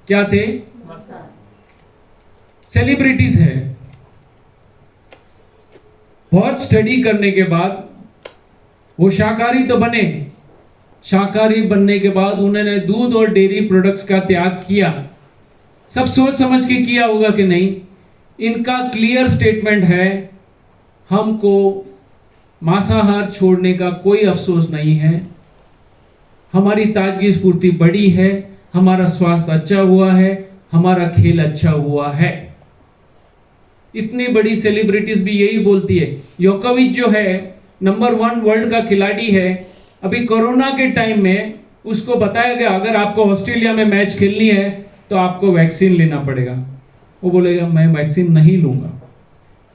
क्या थे? सेलिब्रिटीज है। बहुत स्टडी करने के बाद वो शाकाहारी तो बने। शाकाहारी बनने के बाद उन्होंने दूध और डेयरी प्रोडक्ट्स का त्याग किया। सब सोच समझ के किया होगा कि नहीं? इनका क्लियर स्टेटमेंट है, हमको मांसाहार छोड़ने का कोई अफसोस नहीं है। हमारी ताजगी स्फूर्ति बढ़ी है, हमारा स्वास्थ्य अच्छा हुआ है, हमारा खेल अच्छा हुआ है। इतनी बड़ी सेलिब्रिटीज भी यही बोलती है। योकोविच जो है नंबर 1 वर्ल्ड का खिलाड़ी है। अभी कोरोना के टाइम में उसको बताया गया अगर आपको ऑस्ट्रेलिया में मैच खेलनी है तो आपको वैक्सीन लेना पड़ेगा। वो बोलेगा मैं वैक्सीन नहीं लूंगा,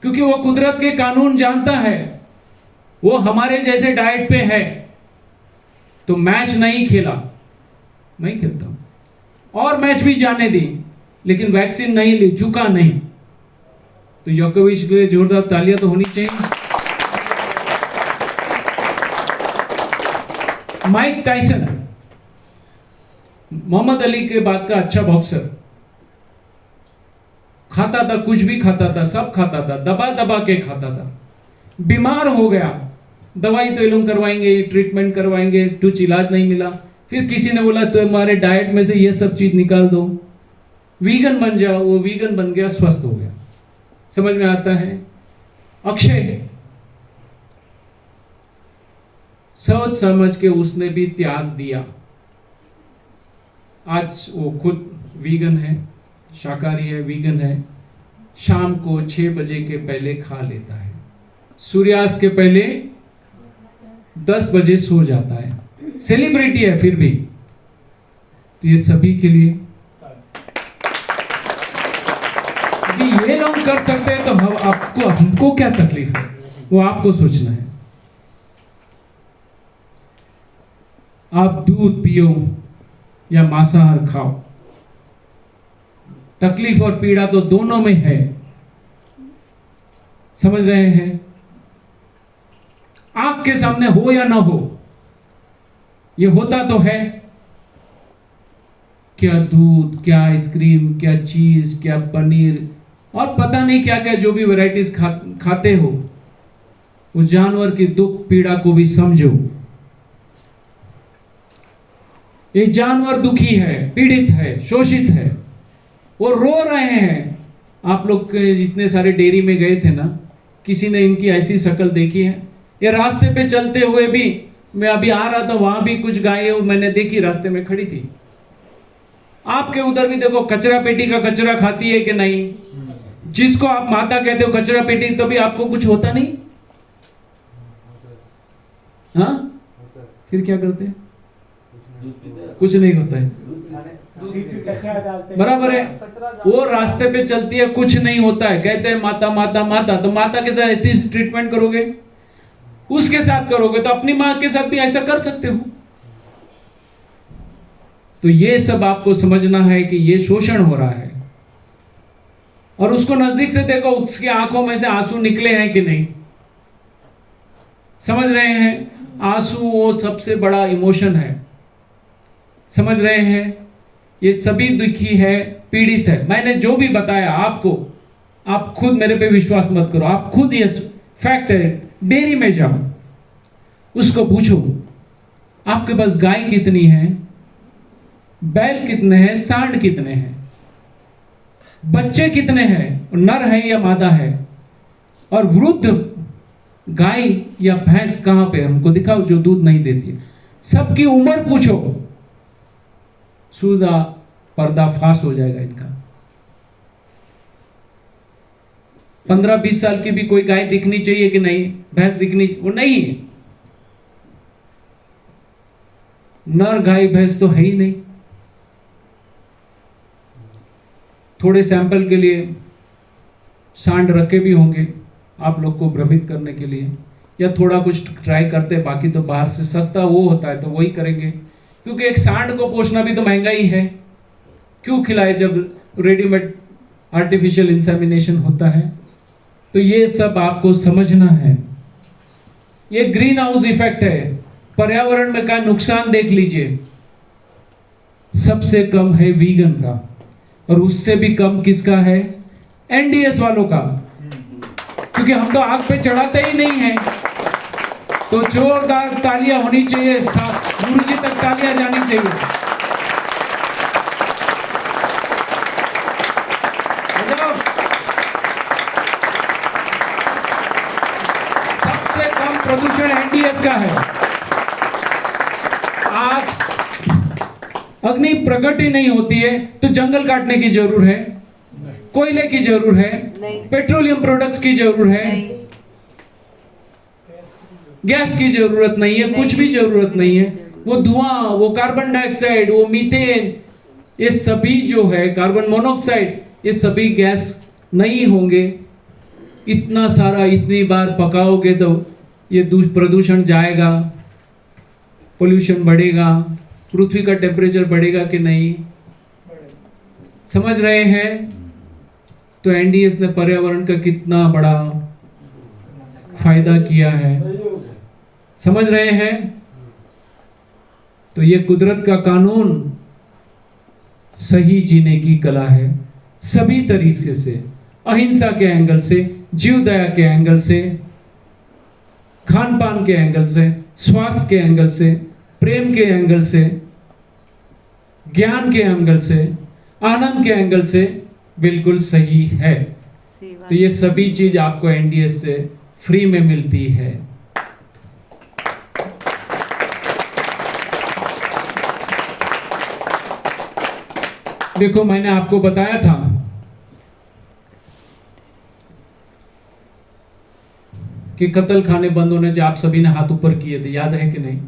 क्योंकि वो कुदरत के कानून जानता है। वो हमारे जैसे डाइट पे है, तो मैच नहीं खेला, नहीं खेलता। और मैच भी जाने दी, लेकिन वैक्सीन नहीं ली, झुका नहीं। तो योकोविच के लिए जोरदार तालियां तो होनी चाहिए। माइक टाइसन, मोहम्मद अली के बाद का अच्छा बॉक्सर, खाता था, कुछ भी खाता था, सब खाता था, दबा दबा के खाता था। बीमार हो गया, दवाई तो इलाज करवाएंगे, ट्रीटमेंट करवाएंगे, कुछ इलाज नहीं मिला। फिर किसी ने बोला तो हमारे डाइट में से ये सब चीज निकाल दो, वीगन बन जाओ। वो वीगन बन गया, स्वस्थ हो गया। समझ में आता है? अक्षय, सोच समझ के उसने भी त्याग दिया। आज वो खुद वीगन है, शाकाहारी है, वीगन है। शाम को 6 बजे के पहले खा लेता है, सूर्यास्त के पहले 10 बजे सो जाता है। सेलिब्रिटी है फिर भी। तो ये सभी के लिए ये लोग कर सकते हैं, तो हम आपको, हमको क्या तकलीफ है? वो आपको सोचना है। आप दूध पियो या मांसाहार खाओ, तकलीफ और पीड़ा तो दोनों में है। समझ रहे हैं? आंख के सामने हो या ना हो, ये होता तो है। क्या दूध, क्या आइसक्रीम, क्या चीज, क्या पनीर और पता नहीं क्या क्या जो भी वैरायटीज खाते हो, उस जानवर की दुख पीड़ा को भी समझो। ये जानवर दुखी है, पीड़ित है, शोषित है, वो रो रहे हैं। आप लोग जितने सारे डेयरी में गए थे ना, किसी ने इनकी ऐसी शक्ल देखी है? ये रास्ते पे चलते हुए भी, मैं अभी आ रहा था, वहां भी कुछ गायें मैंने देखी, रास्ते में खड़ी थी। आपके उधर भी देखो, कचरा पेटी का कचरा खाती है कि नहीं? जिसको आप माता कहते हो कचरा पेटी, तो भी आपको कुछ होता नहीं? हाँ, फिर क्या करते हैं? कुछ नहीं होता है, बराबर है। वो रास्ते पे चलती है, कुछ नहीं होता है, कहते हैं माता माता माता, तो माता के साथ इतनी ट्रीटमेंट करोगे, उसके साथ करोगे तो अपनी माँ के साथ भी ऐसा कर सकते हो। तो ये सब आपको समझना है कि ये शोषण हो रहा है, और उसको नजदीक से देखो, उसकी आंखों में से आंसू निकले हैं कि नहीं, समझ रहे हैं? आंसू वो सबसे बड़ा इमोशन है, समझ रहे हैं? ये सभी दुखी है, पीड़ित है। मैंने जो भी बताया आपको, आप खुद मेरे पे विश्वास मत करो, आप खुद ये फैक्ट है, डेयरी में जाओ, उसको पूछो आपके पास गाय कितनी है, बैल कितने हैं, सांड कितने हैं, बच्चे कितने हैं, नर है या मादा है, और वृद्ध गाय या भैंस कहां पे, हमको दिखाओ जो दूध नहीं देती है। सबकी उम्र पूछो, सीधा पर्दाफाश हो जाएगा इनका। 15-20 साल की भी कोई गाय दिखनी चाहिए कि नहीं, भैंस दिखनी, वो नहीं है। नर गाय भैंस तो है ही नहीं। थोड़े सैंपल के लिए सांड रखे भी होंगे आप लोग को भ्रमित करने के लिए, या थोड़ा कुछ ट्राई करते, बाकी तो बाहर से सस्ता वो होता है तो वही करेंगे, क्योंकि एक सांड को पोषना भी तो महंगा ही है। क्यों खिलाए जब रेडीमेड आर्टिफिशियल इंसेमिनेशन होता है। तो ये सब आपको समझना है। ये ग्रीन हाउस इफेक्ट है, पर्यावरण में का नुकसान देख लीजिए, सबसे कम है वीगन का, और उससे भी कम किसका है, एनडीएस वालों का, क्योंकि हम तो आग पे चढ़ाते ही नहीं है। तो जोरदार तालियां होनी चाहिए, गुरु जी तक तालियां जानी चाहिए। सबसे कम प्रदूषण एनडीएस का है। आज अग्नि प्रकट ही नहीं होती है तो जंगल काटने की जरूरत है, कोयले की जरूरत है, पेट्रोलियम प्रोडक्ट्स की जरूरत है, गैस की जरूरत नहीं है, कुछ भी जरूरत नहीं है। वो धुआं, वो कार्बन डाइऑक्साइड, वो मीथेन, ये सभी जो है, कार्बन मोनोऑक्साइड, ये सभी गैस नहीं होंगे। इतना सारा इतनी बार पकाओगे तो ये प्रदूषण जाएगा, पोल्यूशन बढ़ेगा, पृथ्वी का टेम्परेचर बढ़ेगा कि नहीं, समझ रहे हैं? तो एनडीएस ने पर्यावरण का कितना बड़ा फायदा किया है, समझ रहे हैं? तो ये कुदरत का कानून सही जीने की कला है, सभी तरीके से, अहिंसा के एंगल से, जीव दया के एंगल से, खान पान के एंगल से, स्वास्थ्य के एंगल से, प्रेम के एंगल से, ज्ञान के एंगल से, आनंद के एंगल से बिल्कुल सही है। तो ये सभी चीज आपको एनडीएस से फ्री में मिलती है। देखो मैंने आपको बताया था कि कत्ल खाने बंद होने से आप सभी ने हाथ ऊपर किए थे, याद है कि नहीं?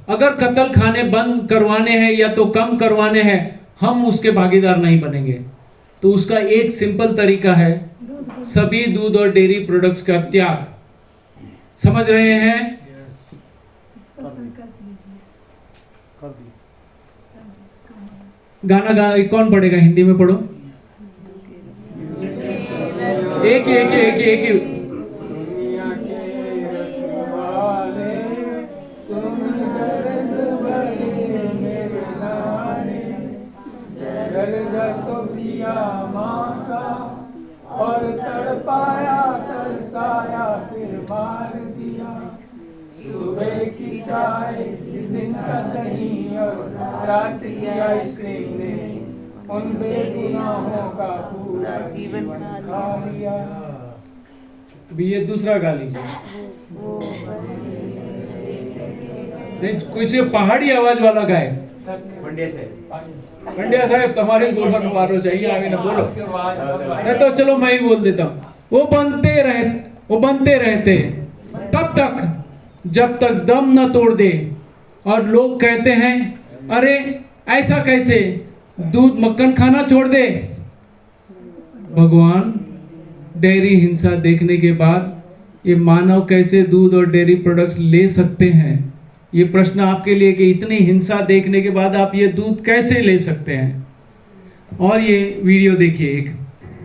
अगर कत्ल खाने बंद करवाने हैं या तो कम करवाने हैं, हम उसके भागीदार नहीं बनेंगे। तो उसका एक सिंपल तरीका है, सभी दूध और डेयरी प्रोडक्ट्स का त्याग। समझ रहे हैं? गाना कौन पढ़ेगा? हिंदी में पढ़ो। एक ही और तड़पाया तरसाया फिर मार दिया, सुबह की चाय दिन का दही और रात की आइसक्रीम ने उन बेगुनाहों का पूरा जीवन खा लिया। भी ये दूसरा गा लीजिए। नहीं, कोई पहाड़ी आवाज वाला गाए। पंड्या साहब तुम्हारे बोलना मारो चाहिए, आगे ना बोलो। नहीं तो चलो मैं ही बोल देता हूँ। वो बनते रहते तब जब तक दम न तोड़ दे। और लोग कहते हैं अरे ऐसा कैसे, दूध मक्खन खाना छोड़ दे। भगवान, डेयरी हिंसा देखने के बाद ये मानव कैसे दूध और डेयरी प्रोडक्ट्स ले सकते हैं? ये प्रश्न आपके लिए कि इतनी हिंसा देखने के बाद आप ये दूध कैसे ले सकते हैं? और ये वीडियो देखिए एक,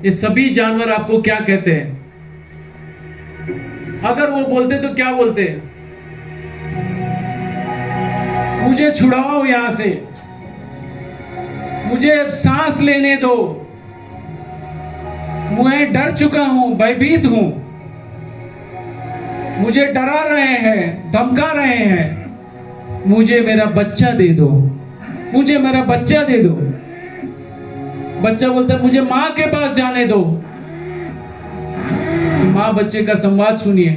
ये सभी जानवर आपको क्या कहते हैं? अगर वो बोलते तो क्या बोलते? मुझे छुड़ाओ यहां से, मुझे सांस लेने दो, मैं डर चुका हूं, भयभीत हूं, मुझे डरा रहे हैं, धमका रहे हैं, मुझे मेरा बच्चा दे दो, मुझे मेरा बच्चा दे दो। बच्चा बोलता है मुझे मां के पास जाने दो। मां बच्चे का संवाद सुनिए।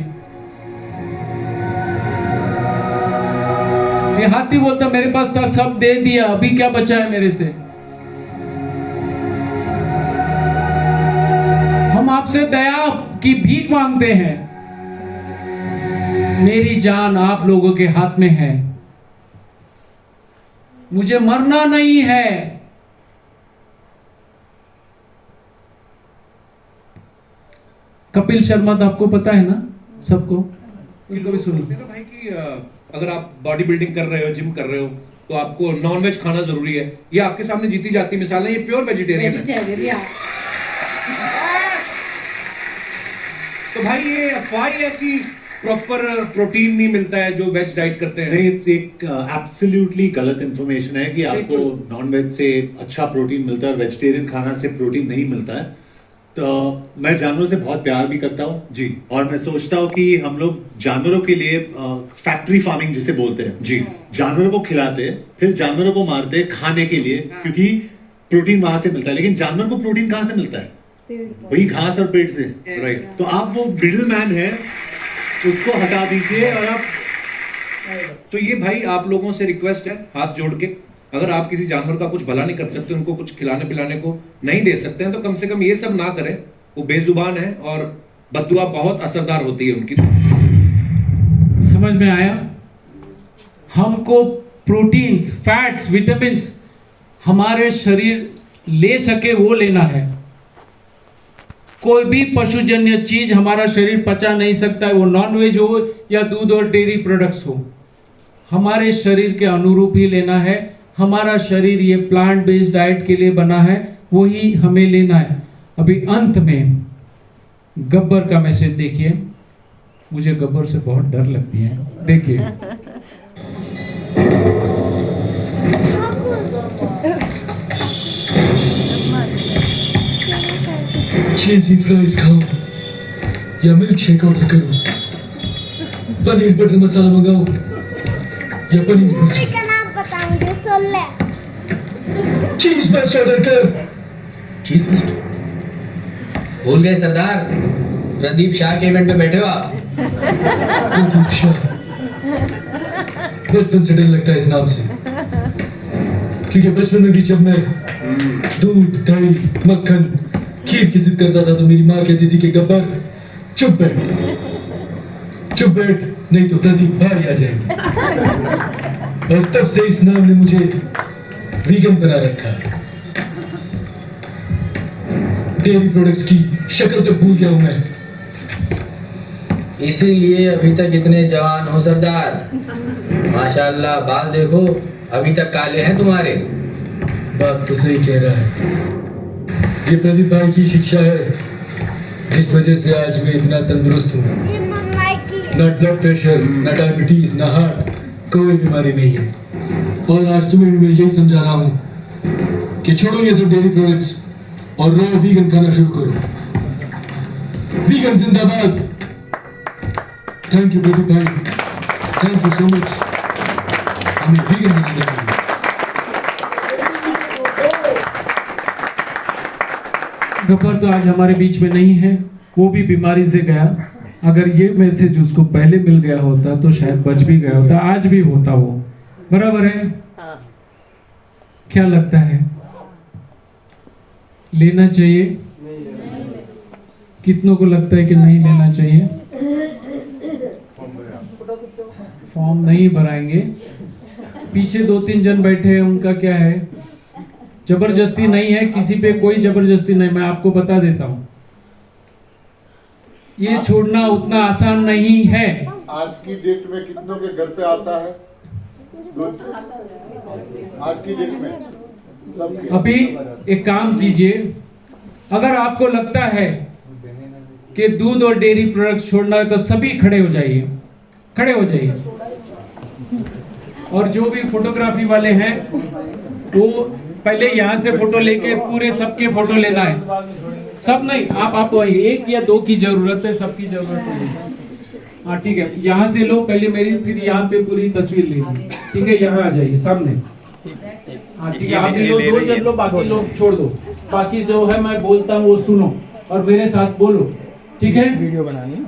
ये हाथी बोलता मेरे पास था, सब दे दिया, अभी क्या बचा है मेरे से? हम आपसे दया की भीख मांगते हैं। मेरी जान आप लोगों के हाथ में है, मुझे मरना नहीं है। कपिल शर्मा तो आपको पता है ना, सबको? कभी सुनिए ना भाई कि अगर आप बॉडी बिल्डिंग कर रहे हो, जिम कर रहे हो, तो आपको नॉन वेज खाना जरूरी है। ये आपके सामने जीती जाती मिसाल है, ये प्योर वेजिटेरियन है। तो भाई ये अफवाह है कि प्रॉपर प्रोटीन नहीं मिलता है जो वेज डाइट करते हैं। नहीं, इट्स एक एब्सोल्युटली गलत इंफॉर्मेशन है कि आपको नॉन वेज से अच्छा प्रोटीन मिलता है और वेजिटेरियन खाना से प्रोटीन नहीं मिलता है। तो मैं जानवरों से बहुत प्यार भी करता हूँ जी, और मैं सोचता हूँ कि हम लोग जानवरों के लिए फैक्ट्री फार्मिंग जिसे बोलते हैं जी, जानवरों को खिलाते हैं, फिर जानवरों को मारते हैं खाने के लिए, क्योंकि प्रोटीन वहां से मिलता है। लेकिन जानवर को प्रोटीन कहाँ से मिलता है? वही घास और पेट से, राइट। तो आप वो मिडिल मैन है, उसको हटा दीजिए। और आप तो ये भाई आप लोगों से रिक्वेस्ट है हाथ जोड़ के, अगर आप किसी जानवर का कुछ भला नहीं कर सकते, उनको कुछ खिलाने पिलाने को नहीं दे सकते हैं, तो कम से कम ये सब ना करें। वो बेजुबान है और बद्दुआ बहुत असरदार होती है उनकी। समझ में आया? हमको प्रोटीन्स, फैट्स, विटामिन्स हमारे शरीर ले सके वो लेना है। कोई भी पशुजन्य चीज हमारा शरीर पचा नहीं सकता है, वो नॉनवेज हो या दूध और डेयरी प्रोडक्ट्स हो। हमारे शरीर के अनुरूप ही लेना है। हमारा शरीर ये प्लांट बेस्ड डाइट के लिए बना है, वही हमें लेना है। अभी अंत में गब्बर का मैसेज देखिए। मुझे गब्बर से बहुत डर लगती है, देखिए। चीज़ी फ्राइज खाऊं या मिल्क शेक ऑर्डर करूं, पनीर बटर मसाला मंगाऊं या पनीर भुर्जी का नाम पता मुझे, सोले चीज बेस्ट ऑर्डर कर। चीज बेस्ट भूल गए सरदार, प्रदीप शाह के इवेंट पे बैठे हो आप। प्रदीप शाह, बचपन से डर लगता है इस नाम से, क्योंकि बचपन में भी जब मैं दूध, दही, मक्खन, खीर की जिद करता था तो मेरी माँ कहती थी कि गब्बर चुप बैठ, चुप बैठ, नहीं तो प्रदीप भाई आ जाएंगे। और तब से इस नाम ने मुझे वीगन बना रखा है। डेयरी प्रोडक्ट्स की शक्ल तो भूल गया हूं मैं। इसीलिए अभी तक इतने जवान हो सरदार। माशाल्लाह, बाल देखो अभी तक काले हैं तुम्हारे। बात तो सही कह रहा है, ये प्रदीप भाई की शिक्षा है जिस वजह से आज मैं इतना तंदुरुस्त हूँ। ना ब्लड प्रेशर, ना डायबिटीज, ना हार्ट, कोई बीमारी नहीं है। और आज तुम्हें भी मैं यही समझा रहा हूँ कि छोड़ो ये सब डेयरी प्रोडक्ट्स और रॉ वीगन खाना शुरू करो। वीगन जिंदाबाद। थैंक यू प्रदीप भाई, थैंक यू सो मच हमें वीगन बनाने के लिए। गब्बर तो आज हमारे बीच में नहीं है, वो भी बीमारी से गया। अगर ये मैसेज उसको पहले मिल गया होता तो शायद बच भी गया होता, आज भी होता वो। बराबर है? क्या लगता है, लेना चाहिए? कितनों को लगता है कि नहीं लेना चाहिए? फॉर्म नहीं भराएंगे। पीछे 2-3 जन बैठे हैं, उनका क्या है, जबरदस्ती नहीं है, किसी पे कोई जबरदस्ती नहीं। मैं आपको बता देता हूँ, ये छोड़ना उतना आसान नहीं है। आज की डेट में कितनों के घर पे आता है? आज की डेट में सबके। अभी एक काम कीजिए, अगर आपको लगता है कि दूध और डेयरी प्रोडक्ट्स छोड़ना है तो सभी खड़े हो जाइए, खड़े हो जाइए। और जो भी फोटोग्राफी वाले हैं वो पहले यहाँ से फोटो लेके पूरे सबके फोटो लेना है। सब नहीं, आप एक या दो की जरूरत है, सबकी जरूरत नहीं। हाँ ठीक है, यहाँ से लो पहले मेरी, फिर यहाँ पे पूरी तस्वीर लेनी। ठीक है, यहाँ आ जाइए सामने। हाँ ठीक है, आप भी लोग दो जब लो, बाकी लोग छोड़ दो। बाकी जो है मैं बोलता हूँ वो सुनो और मेरे साथ बोलो, ठीक है? वीडियो बनानी।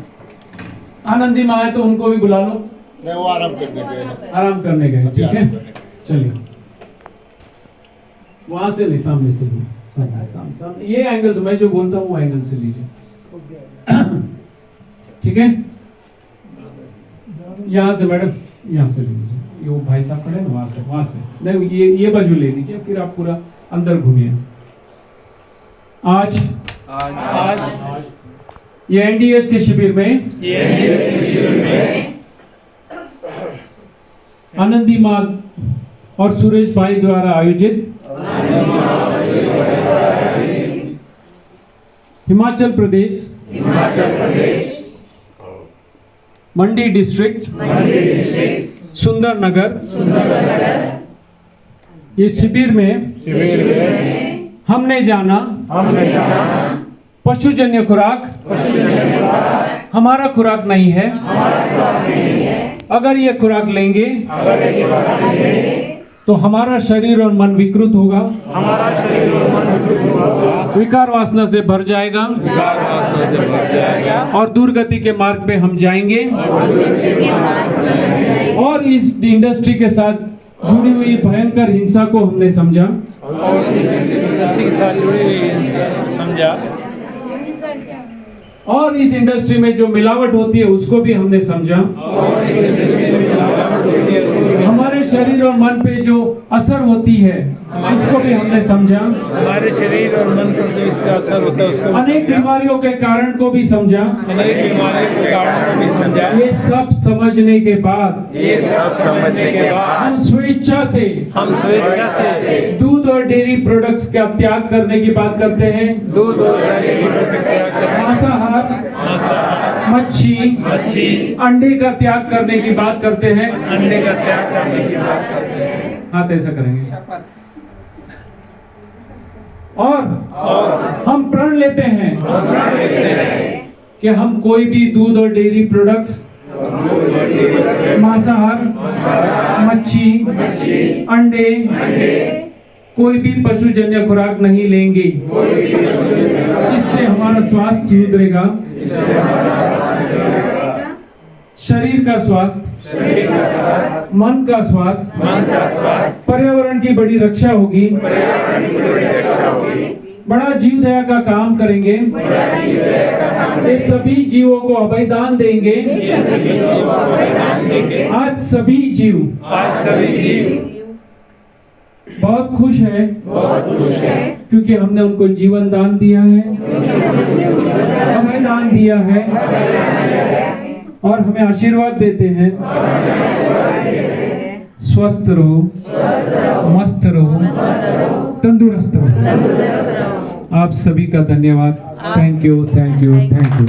आनंदी माँ है तो उनको भी बुला लो। नहीं, वो आराम करने गए, आराम करने गए, ठीक है? चलिए, वहां से नहीं, सामने से लो, सामने। ये एंगल से मैं जो बोलता हूँ वो एंगल से लीजिए, ठीक है? यहाँ से मैडम, यहाँ से ले लीजिए। ये वो भाई साहब खड़े ना, वहां से नहीं, ये बाजू ले लीजिए, फिर आप पूरा अंदर घूमिए। आज ये एनडीएस के शिविर में आनंदी माँ और सुरेश भाई द्वारा आयोजित हिमाचल प्रदेश मंडी डिस्ट्रिक्ट सुंदरनगर ये शिविर में हमने जाना पशुजन्य खुराक हमारा खुराक नहीं है। अगर ये खुराक लेंगे तो हमारा शरीर और मन विकृत होगा, विकार वासना से भर जाएगा और दुर्गति के मार्ग पे हम जाएंगे। और इस इंडस्ट्री के साथ जुड़ी हुई भयंकर हिंसा को हमने समझा और इस इंडस्ट्री में जो मिलावट होती है उसको भी हमने समझा। हमारे शरीर और मन पे जो असर होती है उसको भी हमने समझा। हमारे शरीर और मन पर जो इसका असर होता है उसको अनेक बीमारियों के कारण को भी समझा। अनेक बीमारियों के कारण को भी समझा। ये सब समझने के बाद हम स्वेच्छा से दूध और डेयरी प्रोडक्ट्स का त्याग करने की बात करते हैं। दूध और डेयरी प्रोडक्ट्स का त्याग करने, मांसाहार, मच्छी, अंडे का त्याग करने की बात करते हैं। अंडे का त्याग करने की बात करते हैं। हाथ ऐसा करेंगे और हम प्रण लेते हैं कि हम कोई भी दूध और डेयरी प्रोडक्ट्स, मांसाहार, मच्छी, अंडे, कोई भी पशुजन्य खुराक नहीं लेंगे। इससे हमारा स्वास्थ्य सुधरेगा, शरीर का स्वास्थ्य, मन का स्वास्थ्य, पर्यावरण की बड़ी रक्षा होगी, बड़ा जीव दया का काम करेंगे, ये सभी जीवों को अभयदान देंगे। आज सभी जीव बहुत खुश है क्योंकि हमने उनको जीवन दान दिया है, अभयदान दिया है और हमें आशीर्वाद देते हैं। स्वस्थ रहो, मस्त रहो, तंदुरुस्त रहो। आप सभी का धन्यवाद। Thank you, thank you, thank you.